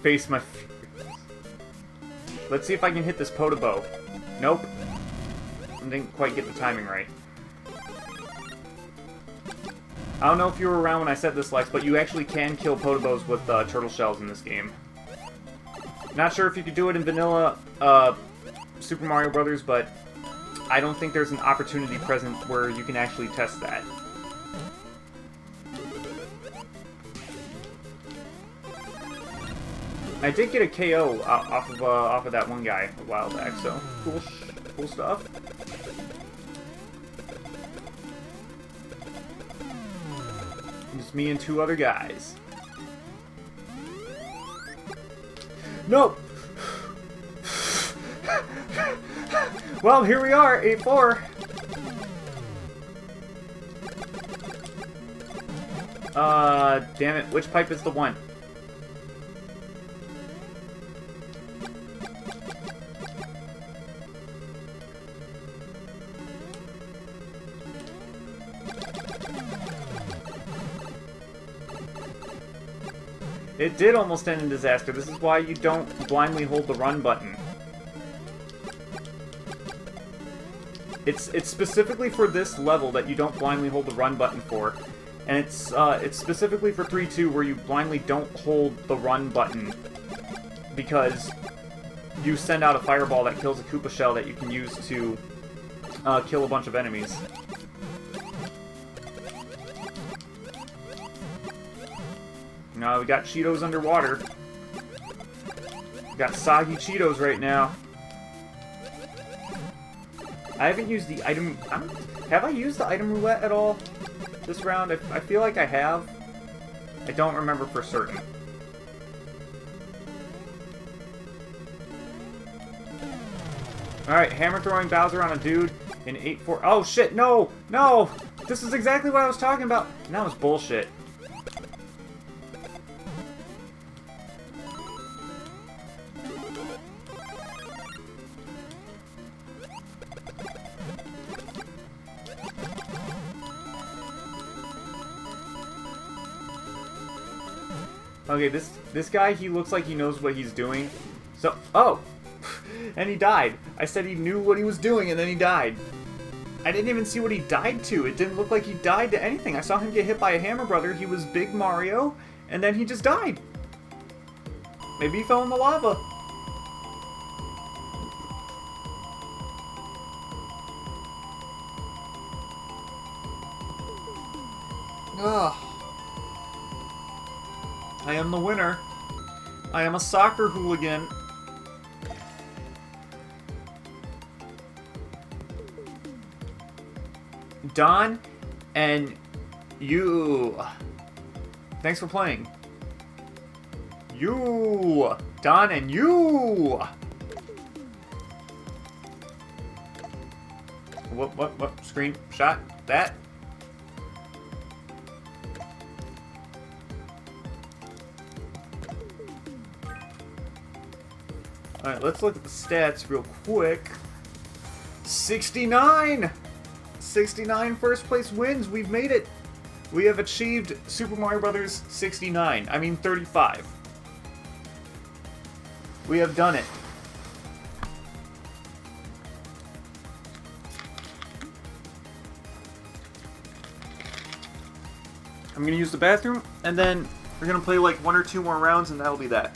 Speaker 1: Face my fears. Let's see if I can hit this Podoboo. Nope. I didn't quite get the timing right. I don't know if you were around when I said this, Lex, but you actually can kill Podoboos with turtle shells in this game. Not sure if you could do it in vanilla Super Mario Brothers, but I don't think there's an opportunity present where you can actually test that. I did get a KO off of that one guy a while back, so cool stuff. Just me and two other guys. Nope. Well, here we are, 8-4. Damn it, which pipe is the one? It did almost end in disaster. This is why you don't blindly hold the run button. It's specifically for this level that you don't blindly hold the run button for. And it's specifically for 3-2 where you blindly don't hold the run button because you send out a fireball that kills a Koopa shell that you can use to kill a bunch of enemies. Now we got Cheetos underwater. We got soggy Cheetos right now. I haven't used the item... have I used the item roulette at all this round? I feel like I have. I don't remember for certain. Alright, hammer throwing Bowser on a dude in 8-4. Oh shit, no! No! This is exactly what I was talking about! And that was bullshit. Okay, this guy, he looks like he knows what he's doing. So, oh! And he died. I said he knew what he was doing, and then he died. I didn't even see what he died to. It didn't look like he died to anything. I saw him get hit by a Hammer Brother. He was Big Mario, and then he just died. Maybe he fell in the lava. Ugh. I am the winner. I am a soccer hooligan. Don and you. Thanks for playing. You. Don and you. What? Screenshot that? Alright, let's look at the stats real quick. 69! 69 first place wins. We've made it. We have achieved Super Mario Bros. 69. I mean 35. We have done it. I'm going to use the bathroom, and then we're going to play like 1 or 2 more rounds, and that'll be that.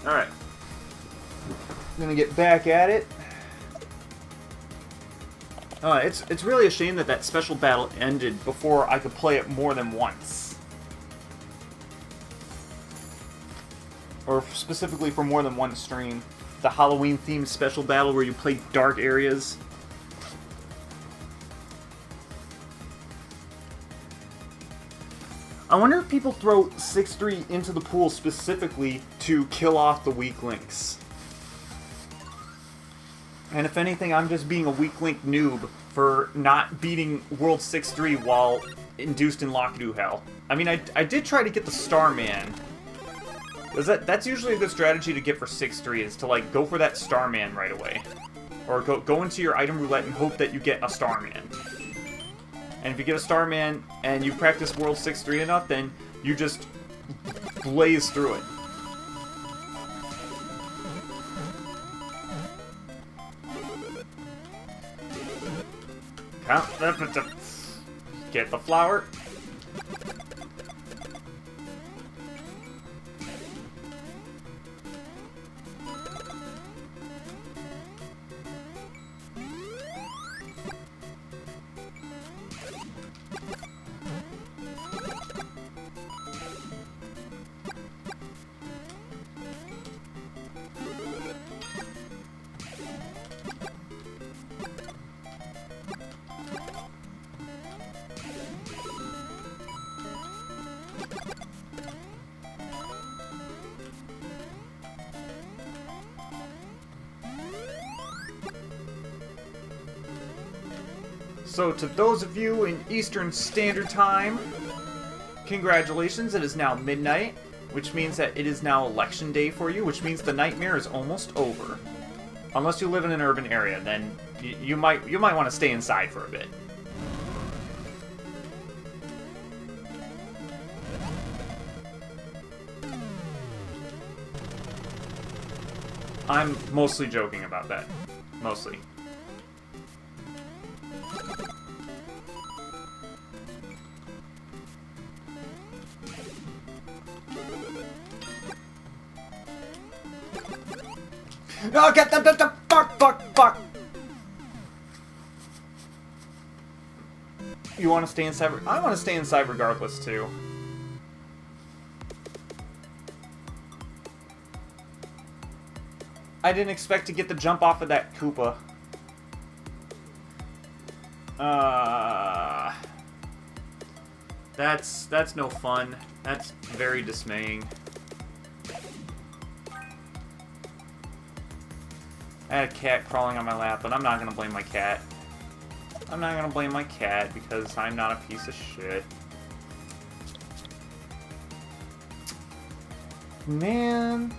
Speaker 1: Alright. I'm gonna get back at it. It's really a shame that that special battle ended before I could play it more than once. Or specifically for more than one stream. The Halloween-themed special battle where you play dark areas. I wonder if people throw 6-3 into the pool specifically to kill off the weak links. And if anything, I'm just being a weak link noob for not beating World 6-3 while induced in Lockadoo Hell. I mean, I did try to get the Starman. That's usually a good strategy to get for 6-3, is to like go for that Starman right away. Or go into your item roulette and hope that you get a Starman. And if you get a Starman and you practice World 6-3 enough, then you just blaze through it. Get the flower. So to those of you in Eastern Standard Time, congratulations, it is now midnight, which means that it is now election day for you, which means the nightmare is almost over. Unless you live in an urban area, then you might want to stay inside for a bit. I'm mostly joking about that. Mostly. No, get the fuck! You want to stay inside? I want to stay inside regardless, too. I didn't expect to get the jump off of that Koopa. That's no fun. That's very dismaying. I had a cat crawling on my lap, but I'm not gonna blame my cat. I'm not gonna blame my cat because I'm not a piece of shit. Man.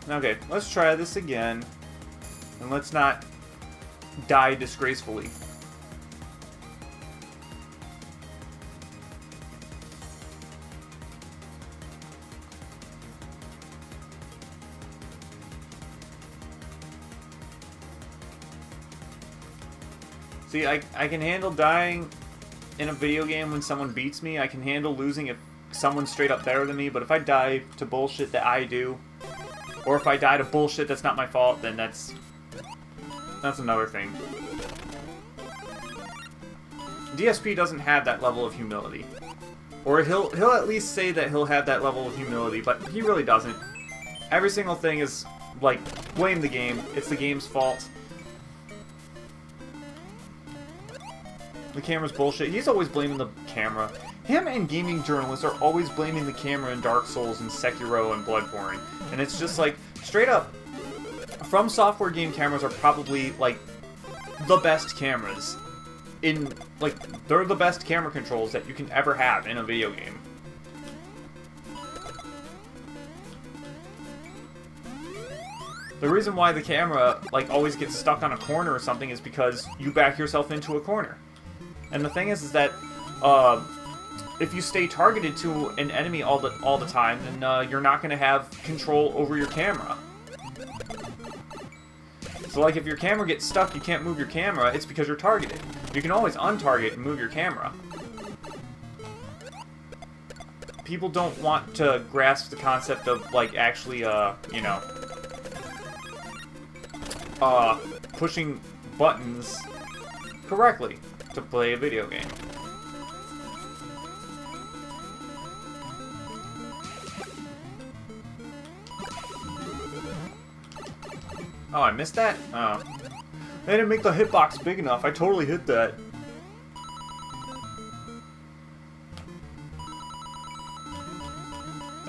Speaker 1: Okay, let's try this again. And let's not die disgracefully. See, I can handle dying in a video game when someone beats me. I can handle losing if someone's straight up better than me. But if I die to bullshit that I do, or if I die to bullshit that's not my fault, then that's another thing. DSP doesn't have that level of humility. Or he'll at least say that he'll have that level of humility, but he really doesn't. Every single thing is, like, blame the game. It's the game's fault. The camera's bullshit. He's always blaming the camera. Him and gaming journalists are always blaming the camera in Dark Souls and Sekiro and Bloodborne. And it's just like, straight up, From Software game cameras are probably, like, the best cameras. They're the best camera controls that you can ever have in a video game. The reason why the camera, like, always gets stuck on a corner or something is because you back yourself into a corner. And the thing is that, if you stay targeted to an enemy all the time, then you're not going to have control over your camera. So, like, if your camera gets stuck, you can't move your camera, it's because you're targeted. You can always untarget and move your camera. People don't want to grasp the concept of, like, actually, you know, pushing buttons correctly to play a video game. Oh, I missed that? Oh. They didn't make the hitbox big enough. I totally hit that.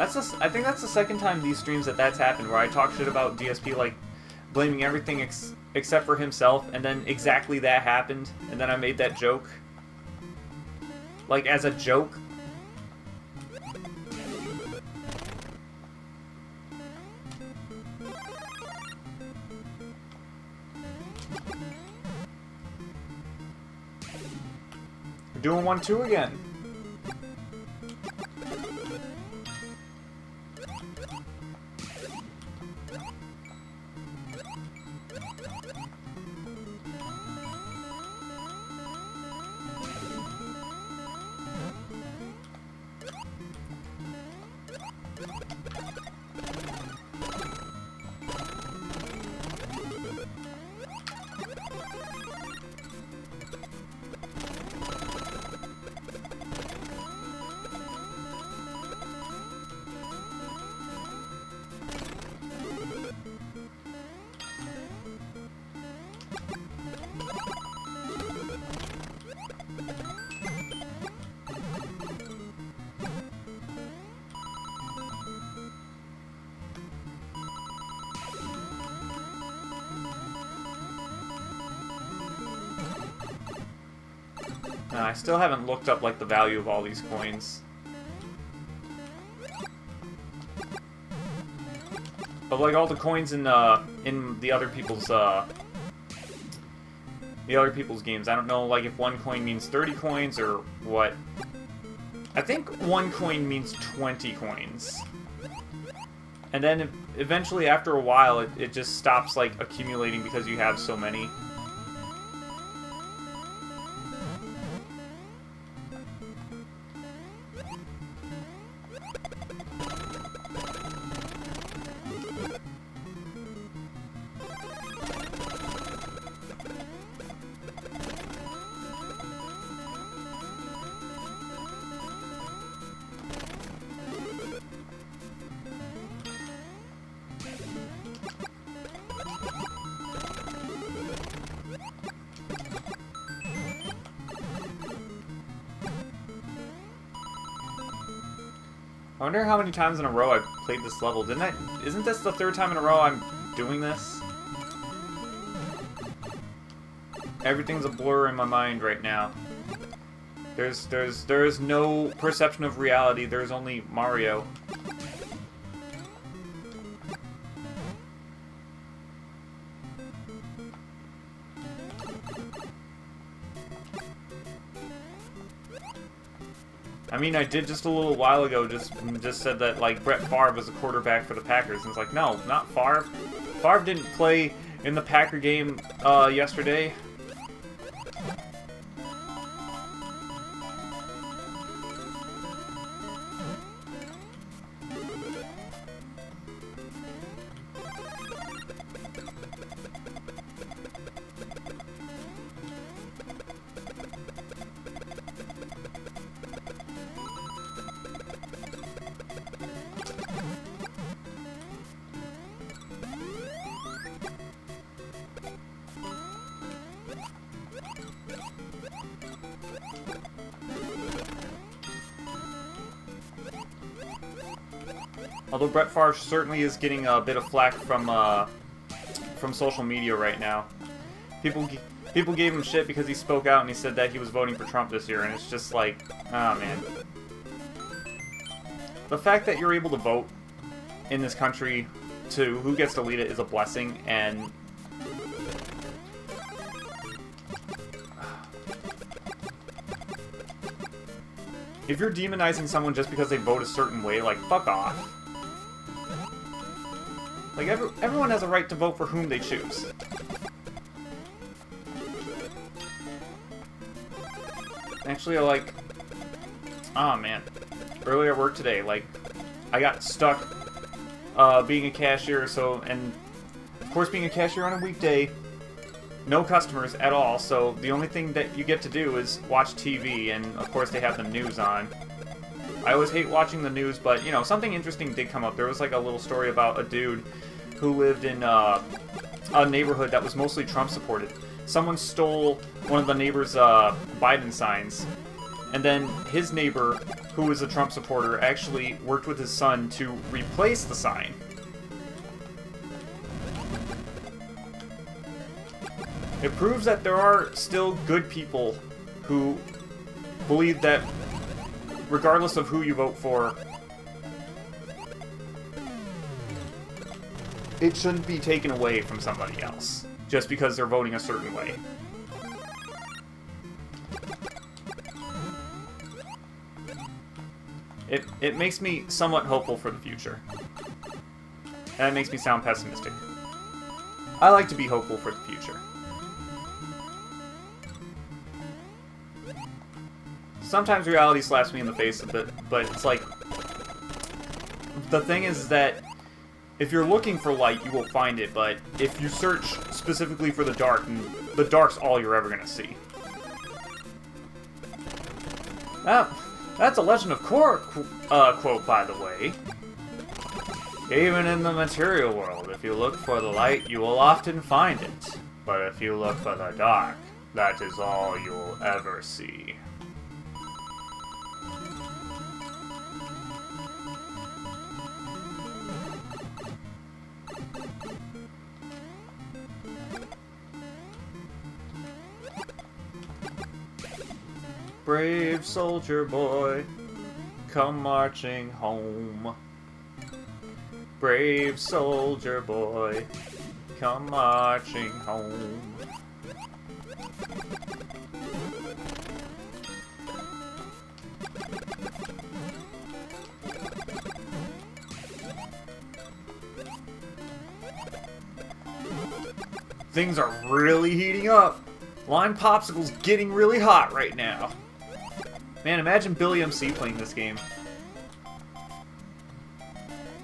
Speaker 1: I think that's the second time these streams that's happened, where I talk shit about DSP, like, blaming everything except for himself, and then exactly that happened, and then I made that joke. Like, as a joke. We're doing 1-2 again. I still haven't looked up, like, the value of all these coins. But, like, all the coins in the other people's games, I don't know, like, if 1 coin means 30 coins or what. I think 1 coin means 20 coins. And then eventually, after a while, it just stops, like, accumulating because you have so many. I wonder how many times in a row I've played this level. Isn't this the 3rd time in a row I'm doing this? Everything's a blur in my mind right now. There's no perception of reality, there's only Mario. I mean, I did just a little while ago just said that, like, Brett Favre was a quarterback for the Packers, and it's like, no, not Favre. Favre didn't play in the Packer game yesterday. Although Brett Favre certainly is getting a bit of flack from social media right now. People gave him shit because he spoke out and he said that he was voting for Trump this year, and it's just like, oh man. The fact that you're able to vote in this country to who gets to lead it is a blessing, and if you're demonizing someone just because they vote a certain way, like, fuck off. Like, everyone has a right to vote for whom they choose. Actually, like, oh man, earlier at work today, like, I got stuck being a cashier, and of course being a cashier on a weekday, no customers at all, so the only thing that you get to do is watch TV, and of course they have the news on. I always hate watching the news, but, you know, something interesting did come up. There was, like, a little story about a dude who lived in a neighborhood that was mostly Trump-supported. Someone stole one of the neighbor's Biden signs, and then his neighbor, who was a Trump supporter, actually worked with his son to replace the sign. It proves that there are still good people who believe that regardless of who you vote for, it shouldn't be taken away from somebody else just because they're voting a certain way. It makes me somewhat hopeful for the future. And it makes me sound pessimistic. I like to be hopeful for the future. Sometimes reality slaps me in the face a bit, but it's like, the thing is that if you're looking for light, you will find it, but if you search specifically for the dark, the dark's all you're ever gonna see. That's a Legend of Korra quote, by the way. Even in the material world, if you look for the light, you will often find it. But if you look for the dark, that is all you'll ever see. Brave soldier boy, come marching home. Brave soldier boy, come marching home. Things are really heating up. Lime Popsicle's getting really hot right now. Man, imagine Billy MC playing this game.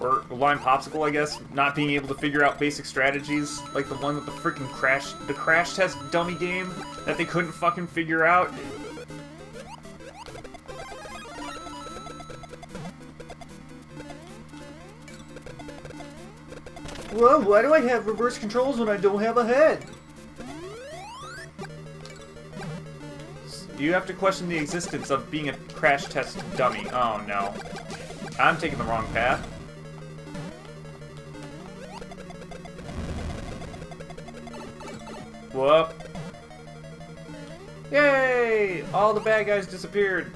Speaker 1: Or Lime Popsicle, I guess, not being able to figure out basic strategies, like the one with the freaking crash test dummy game that they couldn't fucking figure out. Whoa, why do I have reverse controls when I don't have a head? You have to question the existence of being a crash test dummy. Oh no. I'm taking the wrong path. Whoop. Yay! All the bad guys disappeared.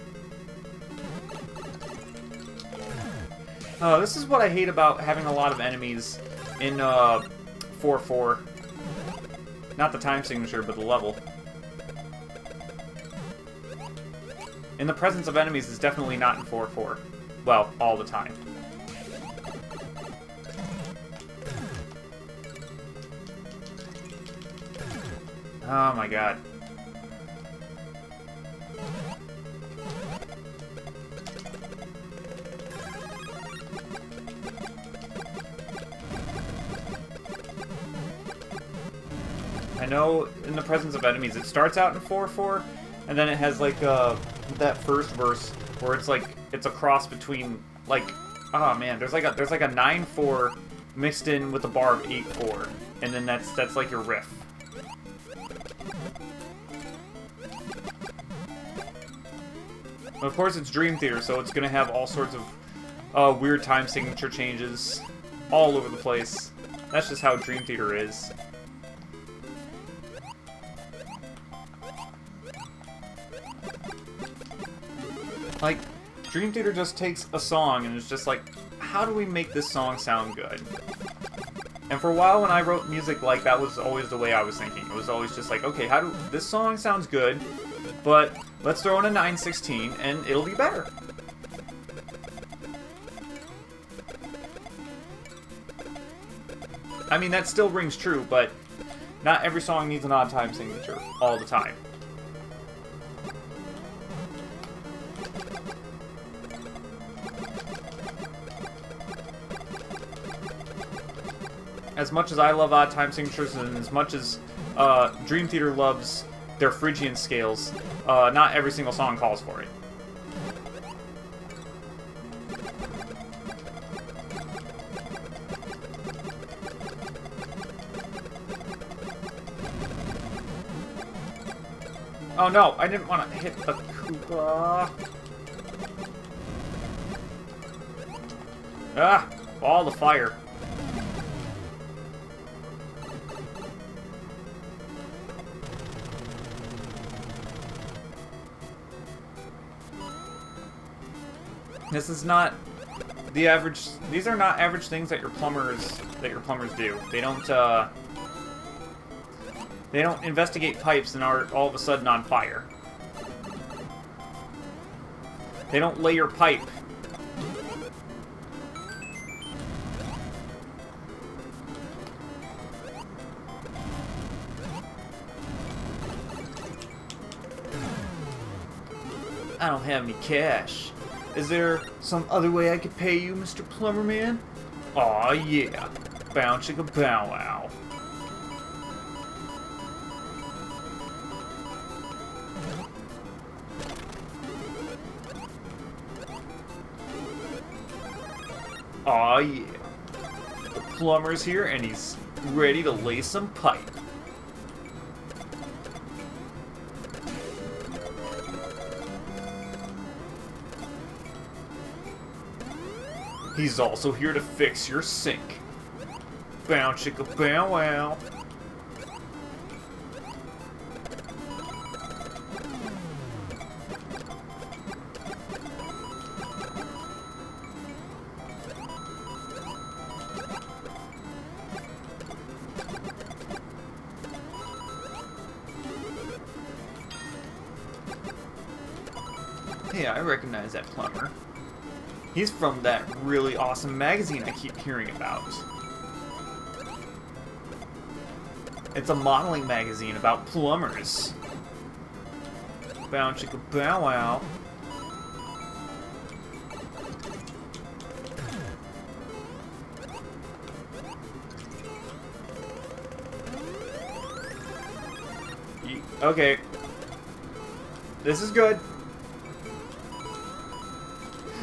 Speaker 1: Oh, this is what I hate about having a lot of enemies in 4-4. Not the time signature, but the level. In the presence of enemies is definitely not in 4-4. Well, all the time. Oh my god. I know in the presence of enemies it starts out in 4-4, and then it has like that first verse where it's like it's a cross between like, oh man, there's like a 9-4 mixed in with a bar of 8-4, and then that's like your riff. Of course, it's Dream Theater, so it's gonna have all sorts of weird time signature changes all over the place. That's just how Dream Theater is. Like, Dream Theater just takes a song and is just like, how do we make this song sound good? And for a while when I wrote music, like, that was always the way I was thinking. It was always just like, okay, this song sounds good, but let's throw in a 9/16 and it'll be better. I mean, that still rings true, but not every song needs an odd time signature all the time. As much as I love odd time signatures, and as much as Dream Theater loves their Phrygian scales, not every single song calls for it. Oh no, I didn't want to hit the Koopa. Ah, ball of fire. This is not the average. These are not average things that your plumbers do. They don't investigate pipes and are all of a sudden on fire. They don't lay your pipe. I don't have any cash. Is there some other way I could pay you, Mr. Plumber Man? Aw, yeah. Bow chicka bow wow. Aw, yeah. The plumber's here and he's ready to lay some pipe. He's also here to fix your sink. Bow chicka bow wow. Hey, I recognize that plumber. He's from that really awesome magazine I keep hearing about. It's a modeling magazine about plumbers. Bow chicka bow wow. Okay. This is good.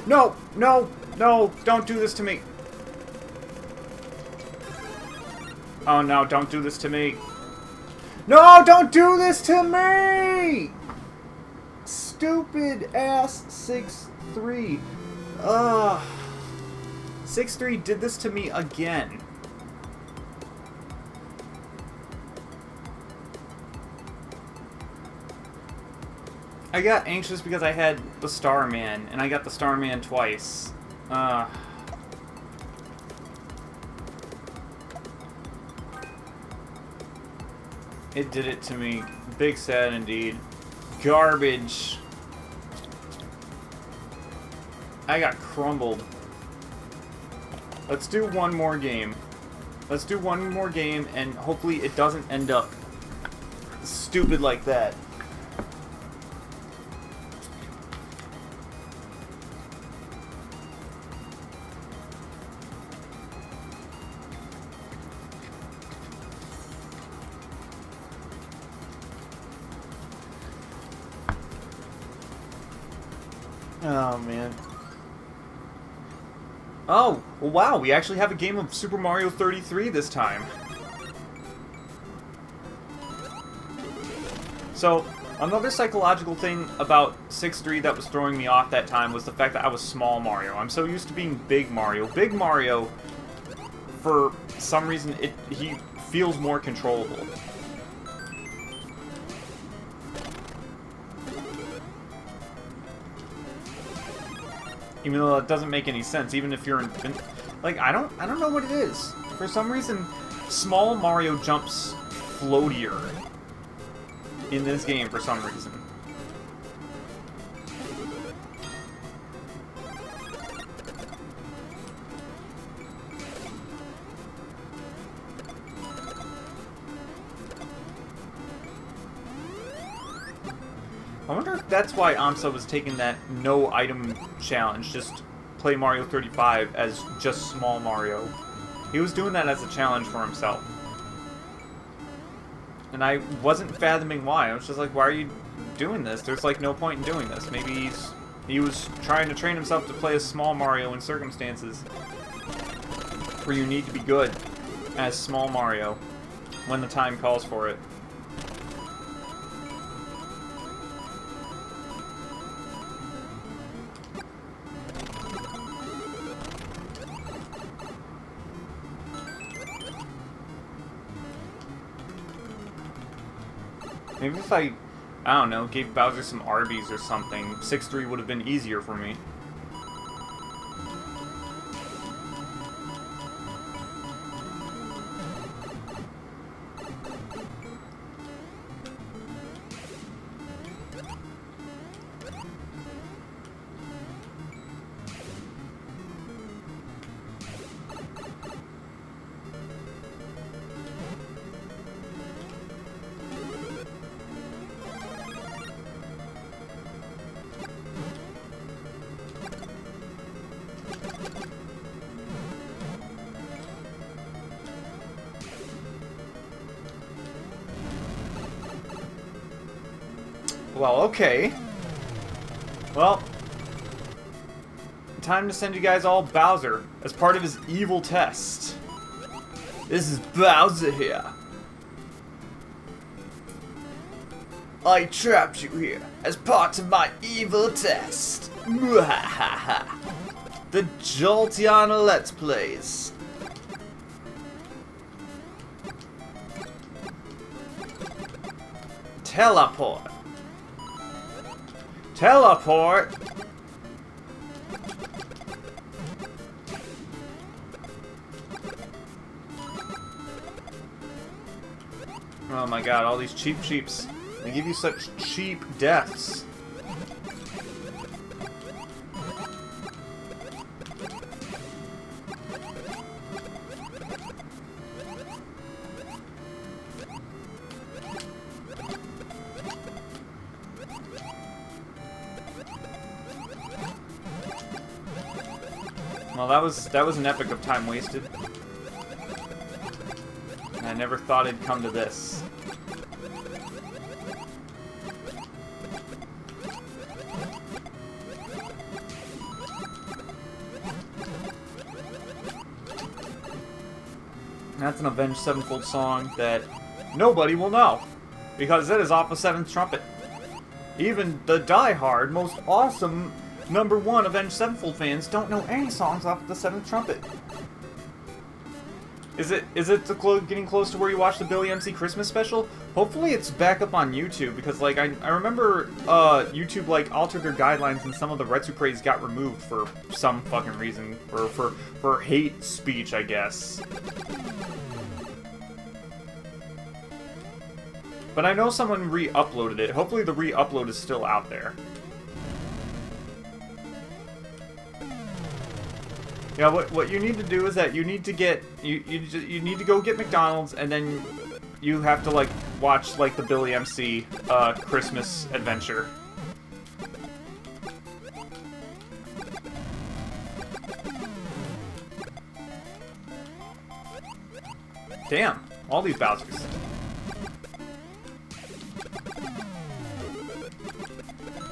Speaker 1: No! No! No! Don't do this to me! Oh no, don't do this to me! No! Don't do this to me! Stupid ass 6-3. Ugh. 6-3 did this to me again. I got anxious because I had the Starman, and I got the Starman twice. It did it to me. Big sad indeed. Garbage. I got crumbled. Let's do one more game. Let's do one more game, and hopefully it doesn't end up stupid like that. Oh, man. Oh, well, wow, we actually have a game of Super Mario 33 this time. So, Another psychological thing about 6-3 that was throwing me off that time was the fact that I was small Mario. I'm so used to being big Mario. Big Mario, for some reason, he feels more controllable. Even though that doesn't make any sense, even if you're in... Like, I don't know what it is. For some reason, small Mario jumps floatier in this game for some reason. I wonder if that's why AMSA was taking that no item challenge, just play Mario 35 as just small Mario. He was doing that as a challenge for himself. And I wasn't fathoming why. I was just like, why are you doing this? There's like no point in doing this. Maybe he was trying to train himself to play as small Mario in circumstances where you need to be good as small Mario when the time calls for it. Maybe if I don't know, gave Bowser some Arby's or something, 6-3 would have been easier for me. Well, okay. Well, time to send you guys all Bowser as part of his evil test. This is Bowser here. I trapped you here as part of my evil test. The Jolteon Let's Plays. Teleport. Teleport! Oh my god, all these cheaps. They give you such cheap deaths. Well, that was an epic of time wasted. And I never thought it'd come to this. That's an Avenged Sevenfold song that nobody will know, because it is off of Seventh Trumpet. Even the die-hard, most awesome #1 Avenged Sevenfold fans don't know any songs off the Seventh Trumpet. Is it getting close to where you watch the Billy MC Christmas special? Hopefully it's back up on YouTube, because like I remember YouTube like altered their guidelines and some of the Retsu praise got removed for some fucking reason, for hate speech, I guess. But I know someone re-uploaded it. Hopefully the re-upload is still out there. Yeah, what you need to do is that you need to get you need to go get McDonald's, and then you have to like watch like the Billy MC Christmas adventure. Damn, all these Bowsers.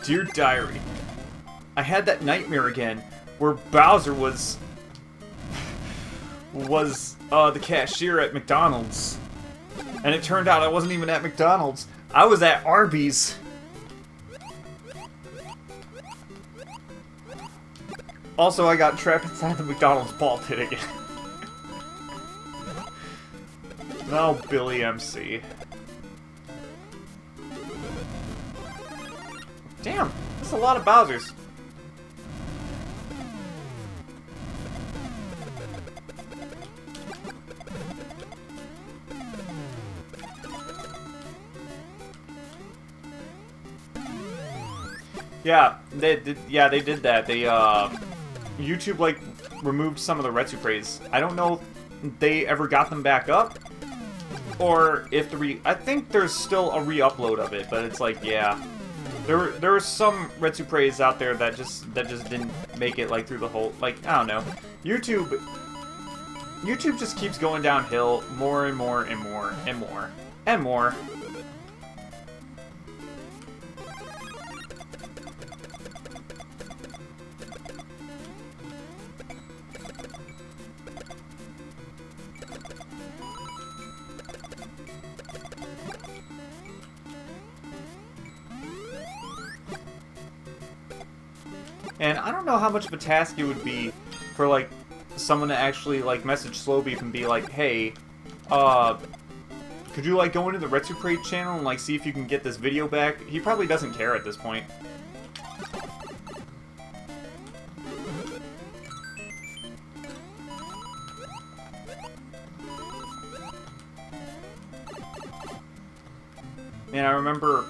Speaker 1: Dear Diary, I had that nightmare again where Bowser was the cashier at McDonald's. And it turned out I wasn't even at McDonald's. I was at Arby's. Also, I got trapped inside the McDonald's ball pit again. No, Billy MC. Damn, that's a lot of Bowsers. Yeah, they did that. They YouTube like removed some of the Retsuprays. I don't know if they ever got them back up, or if I think there's still a re-upload of it, but it's like, yeah, there are some Retsuprays out there that just didn't make it like through the whole, like, I don't know. YouTube just keeps going downhill more and more and more and more and more. And I don't know how much of a task it would be for, like, someone to actually, like, message Slowbeef and be like, hey, could you, like, go into the Retsupray channel and, like, see if you can get this video back? He probably doesn't care at this point. And I remember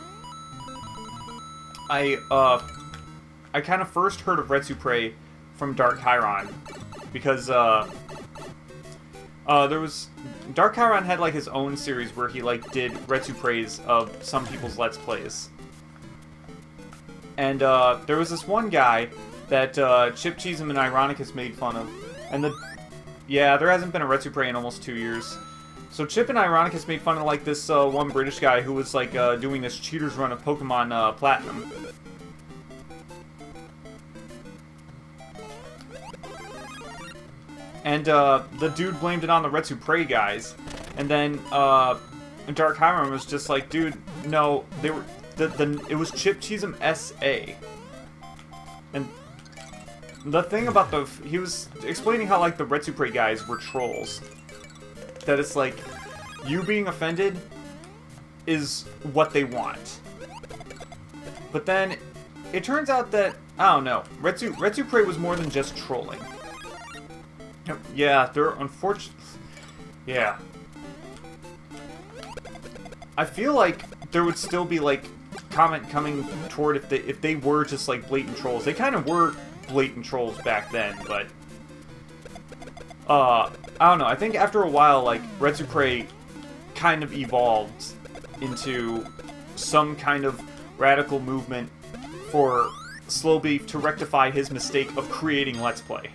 Speaker 1: I kind of first heard of Retsupray from Dark Chiron, because there was Dark Chiron had like his own series where he like did Retsuprays of some people's Let's Plays, and there was this one guy that Chip Cheesem and Ironicus made fun of, and there hasn't been a Retsupray in almost 2 years. So Chip and Ironicus made fun of like this one British guy who was like doing this cheaters run of Pokemon Platinum. And the dude blamed it on the Retsupray guys, and then Dark Chiron was just like, dude, no, they were it was Chip Cheesem SA. And the thing about he was explaining how like the Retsupray guys were trolls. That it's like, you being offended is what they want. But then it turns out that, I don't know, Retsupray was more than just trolling. Yeah, they're unfortunate. Yeah. I feel like there would still be like comment coming toward if they were just like blatant trolls. They kind of were blatant trolls back then, but I don't know. I think after a while, like Retsupray kind of evolved into some kind of radical movement for Slowbeef to rectify his mistake of creating Let's Play,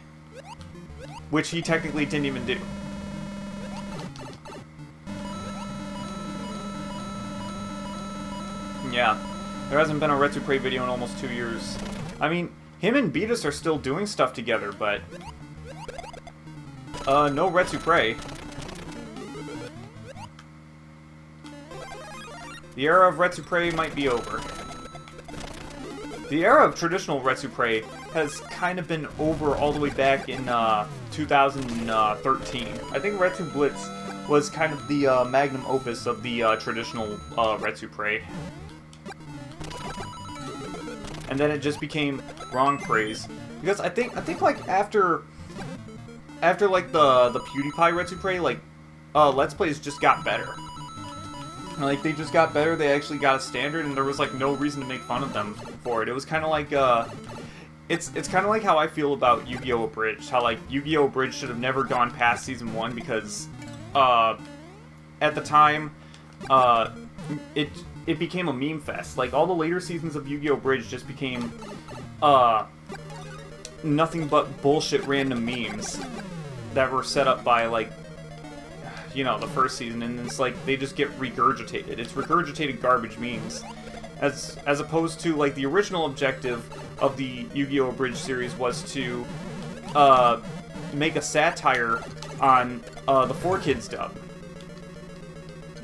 Speaker 1: which he technically didn't even do. Yeah, there hasn't been a Retsupray video in almost 2 years. I mean, him and Beatus are still doing stuff together, but no Retsupray. The era of Retsupray might be over. The era of traditional Retsupray has kind of been over all the way back in 2013. I think Retsu Blitz was kind of the magnum opus of the traditional Retsupray. And then it just became wrong praise. Because I think like after like the PewDiePie Retsupray, like Let's Plays just got better. Like, they just got better, they actually got a standard, and there was, like, no reason to make fun of them for it. It was kind of like, it's kind of like how I feel about Yu-Gi-Oh! Abridged. How, like, Yu-Gi-Oh! Abridged should have never gone past Season 1 because, at the time, it became a meme fest. Like, all the later seasons of Yu-Gi-Oh! Abridged just became, nothing but bullshit random memes that were set up by, like, you know, the first season, and it's like they just get regurgitated. It's regurgitated garbage memes, as opposed to like the original objective of the Yu-Gi-Oh! Abridged series was to make a satire on the 4Kids dub.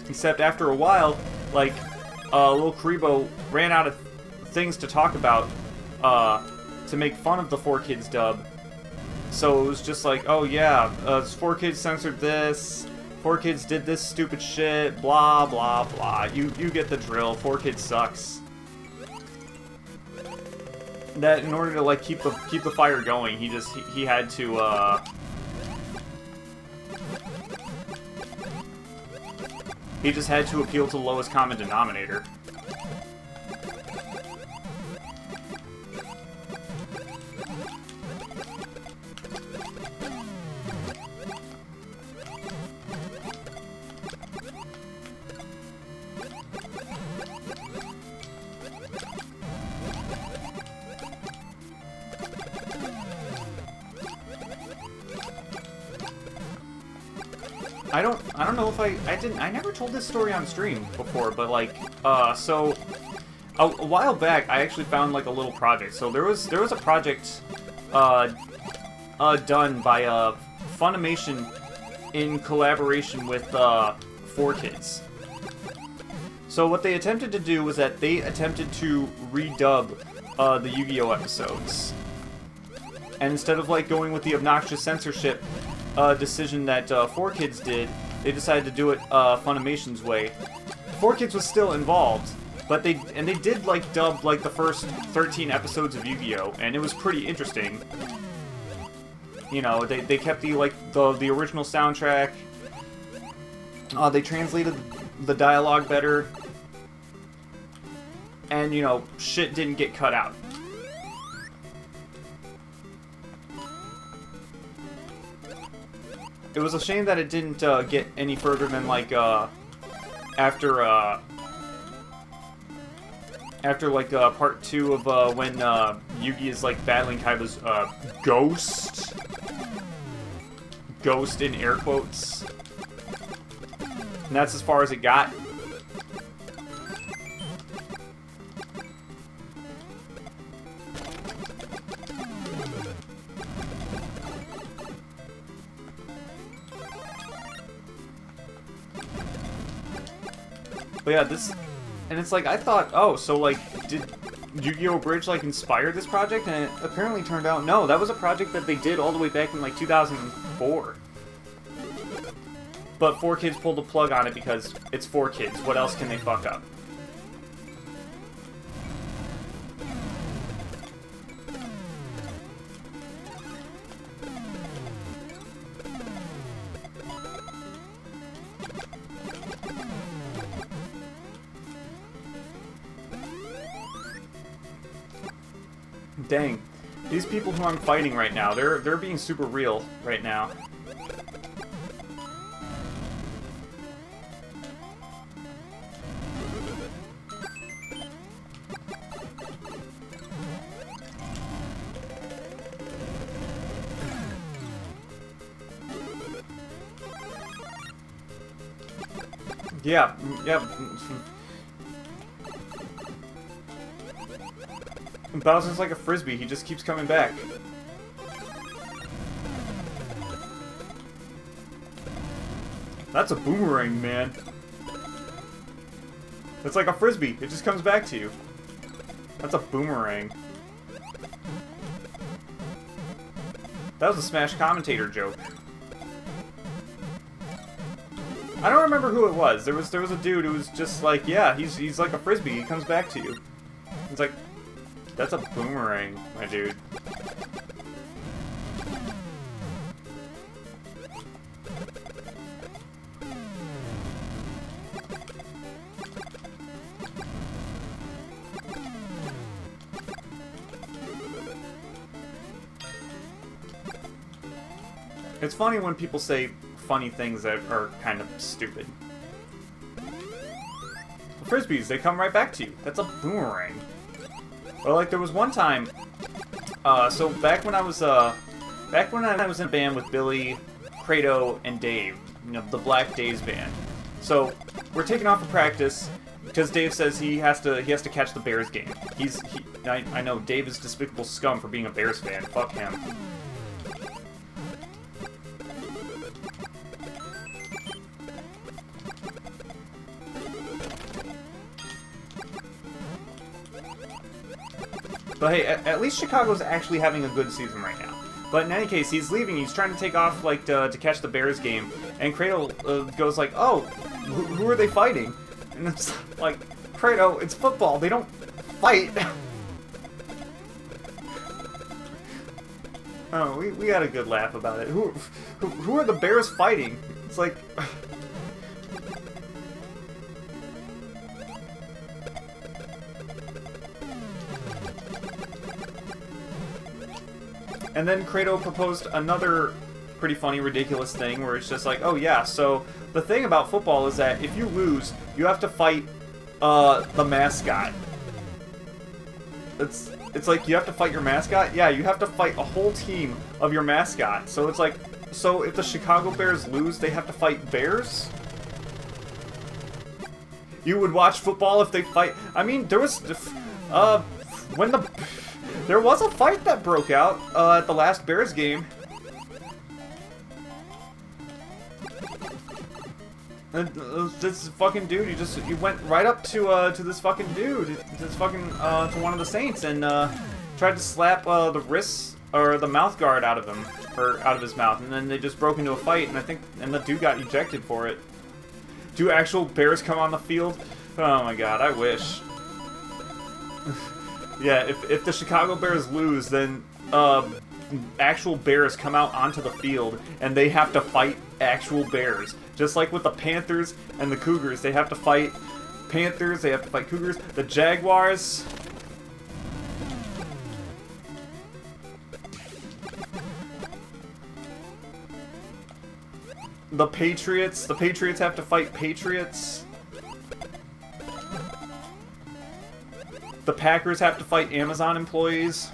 Speaker 1: Except after a while, like Lil Karibo ran out of things to talk about to make fun of the 4Kids dub. So it was just like, oh yeah, 4Kids censored this, 4Kids did this stupid shit, blah blah blah. You get the drill. 4Kids sucks. That in order to like keep the fire going, he had to he just had to appeal to the lowest common denominator. I don't know if I never told this story on stream before, but like, so a while back I actually found like a little project. So there was a project done by Funimation in collaboration with 4Kids. So what they attempted to do was that they attempted to redub the Yu-Gi-Oh episodes, and instead of like going with the obnoxious censorship decision that 4Kids did, they decided to do it Funimation's way. 4Kids was still involved, but they did like dub like the first 13 episodes of Yu-Gi-Oh, and it was pretty interesting. You know, they kept the original soundtrack. They translated the dialogue better, and you know, shit didn't get cut out. It was a shame that it didn't get any further than like after like part 2 of when Yugi is like battling Kaiba's ghost in air quotes, and that's as far as it got. But yeah, this, and it's like, I thought, oh, so like, did Yu-Gi-Oh! Bridge like inspire this project? And it apparently turned out, no, that was a project that they did all the way back in like 2004. But 4Kids pulled the plug on it because it's 4Kids. What else can they fuck up? Dang. These people who I'm fighting right now, they're being super real right now. Yeah, yeah. Bowser's like a frisbee, he just keeps coming back. That's a boomerang, man. It's like a frisbee, it just comes back to you. That's a boomerang. That was a Smash commentator joke. I don't remember who it was. There was a dude who was just like, yeah, he's like a frisbee, he comes back to you. It's like, that's a boomerang, my dude. It's funny when people say funny things that are kind of stupid. Frisbees, they come right back to you. That's a boomerang. Well, like, there was one time, so back when I was in a band with Billy, Kratos, and Dave, you know, the Black Days band. So, we're taking off for practice, because Dave says he has to catch the Bears game. I know, Dave is despicable scum for being a Bears fan. Fuck him. But hey, at least Chicago's actually having a good season right now. But in any case, he's leaving. He's trying to take off, like, to catch the Bears game. And Kratos goes like, oh, who are they fighting? And it's like, Kratos, it's football. They don't fight. Oh, we had a good laugh about it. Who are the Bears fighting? It's like... And then Kratos proposed another pretty funny, ridiculous thing where it's just like, oh yeah, so the thing about football is that if you lose, you have to fight the mascot. It's like you have to fight your mascot? Yeah, you have to fight a whole team of your mascot. So it's like, so if the Chicago Bears lose, they have to fight bears? You would watch football if they fight... I mean, there was... There was a fight that broke out at the last Bears game. And this fucking dude, he went right up to this fucking dude, to one of the Saints, and tried to slap the wrists or the mouth guard out of him, or out of his mouth, and then they just broke into a fight, and the dude got ejected for it. Do actual Bears come on the field? Oh my god, I wish. Yeah, if the Chicago Bears lose, then actual Bears come out onto the field, and they have to fight actual Bears. Just like with the Panthers and the Cougars, they have to fight Panthers, they have to fight Cougars. The Jaguars... The Patriots have to fight Patriots. The Packers have to fight Amazon employees.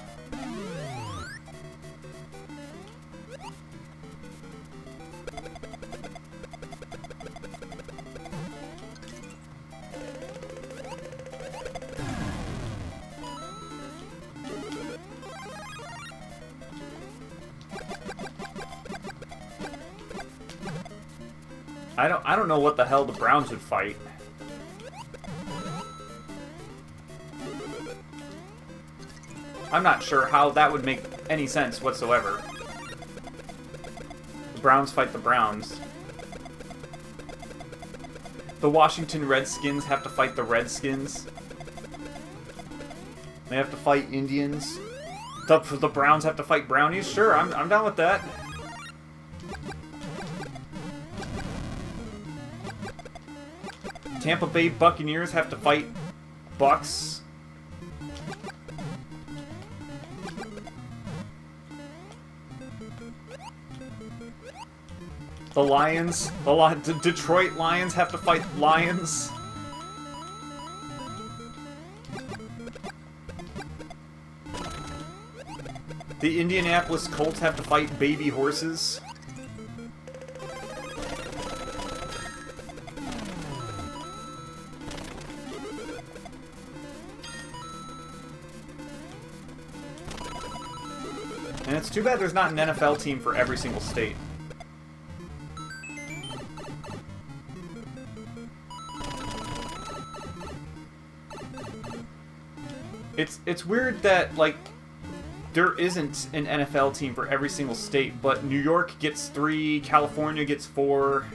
Speaker 1: I don't know what the hell the Browns would fight. I'm not sure how that would make any sense whatsoever. The Browns fight the Browns. The Washington Redskins have to fight the Redskins. They have to fight Indians. The Browns have to fight Brownies? Sure, I'm down with that. Tampa Bay Buccaneers have to fight Bucks. The Lions, the Detroit Lions have to fight Lions. The Indianapolis Colts have to fight baby horses. And it's too bad there's not an NFL team for every single state. It's weird that, like, there isn't an NFL team for every single state, but New York gets 3, California gets 4,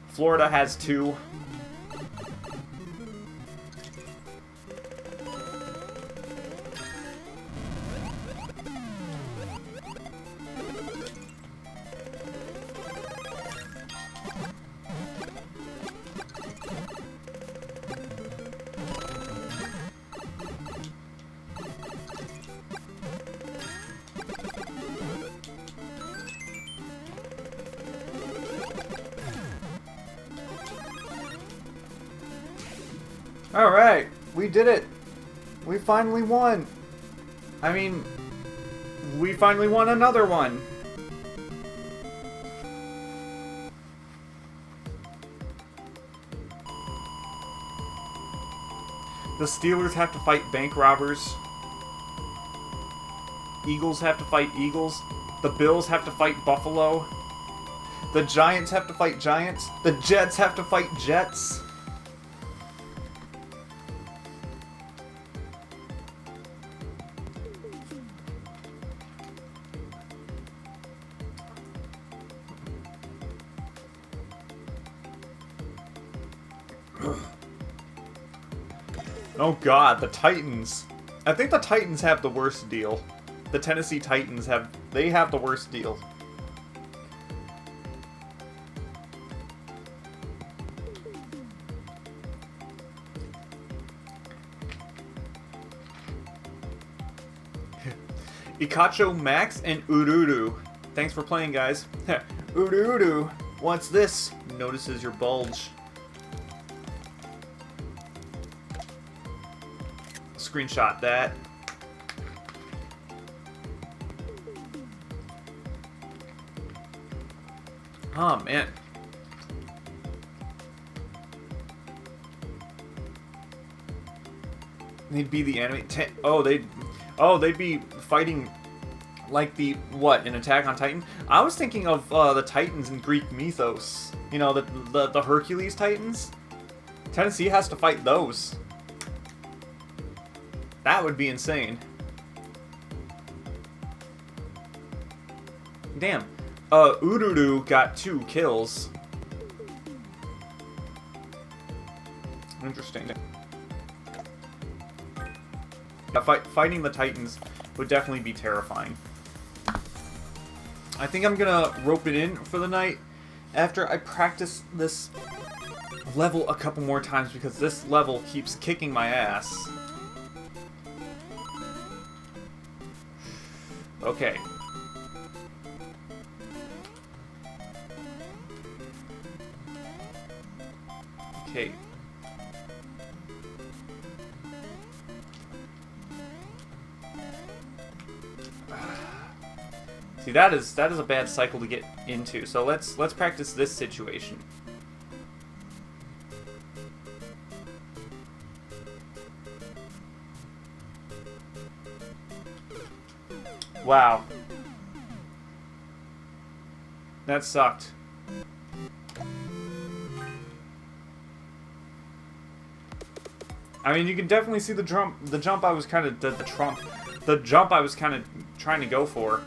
Speaker 1: Florida has 2. Alright, we did it. We finally won. I mean, we finally won another one. The Steelers have to fight bank robbers. Eagles have to fight Eagles. The Bills have to fight Buffalo. The Giants have to fight Giants. The Jets have to fight Jets. Oh god, the Titans. I think the Titans have the worst deal. The Tennessee Titans have the worst deal. Ikacho, Max, and Ururu. Thanks for playing, guys. Ururu, what's this? Notices your bulge. Screenshot that. Oh, man. They'd be the anime... they'd be fighting like the... What? An Attack on Titan? I was thinking of the Titans in Greek mythos. You know, the Hercules Titans? Tennessee has to fight those. That would be insane. Damn. Ururu got 2 kills. Interesting. Yeah, fighting the Titans would definitely be terrifying. I think I'm gonna rope it in for the night after I practice this level a couple more times because this level keeps kicking my ass. Okay. Okay. See, that is a bad cycle to get into. So let's practice this situation. Wow. That sucked. I mean, you can definitely see the jump I was kind of the jump I was kind of trying to go for.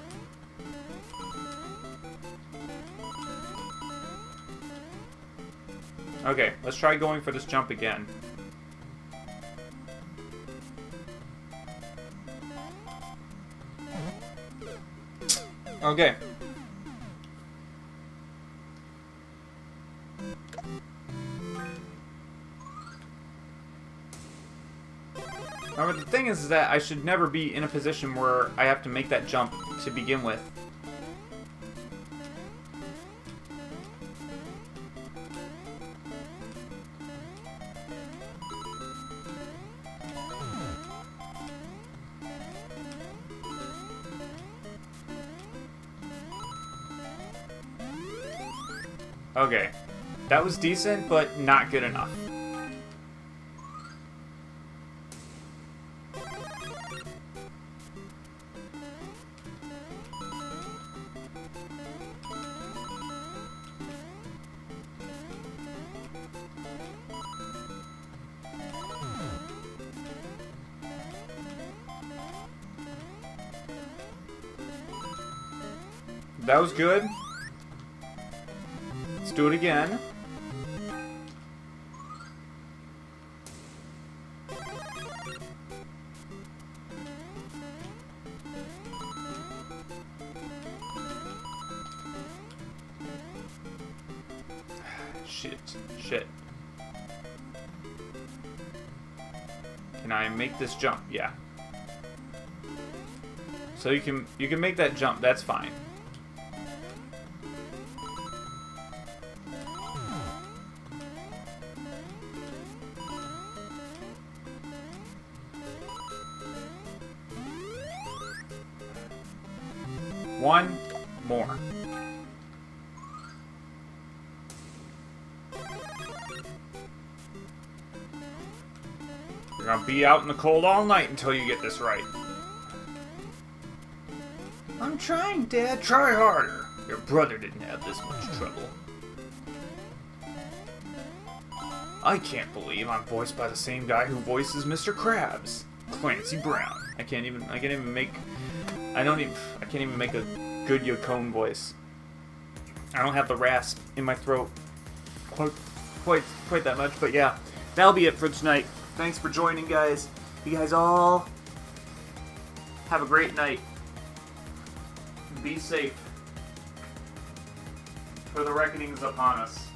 Speaker 1: Okay, let's try going for this jump again. Okay. Remember, the thing is that I should never be in a position where I have to make that jump to begin with. Okay. That was decent, but not good enough. That was good. Let's do it again. Shit. Can I make this jump? Yeah. So you can make that jump. That's fine. One more. You're gonna be out in the cold all night until you get this right. I'm trying, Dad. Try harder. Your brother didn't have this much trouble. I can't believe I'm voiced by the same guy who voices Mr. Krabs, Clancy Brown. I can't even make a good Yokone voice. I don't have the rasp in my throat quite that much, but yeah, that'll be it for tonight. Thanks for joining, guys. You guys all have a great night. Be safe, for the reckoning is upon us.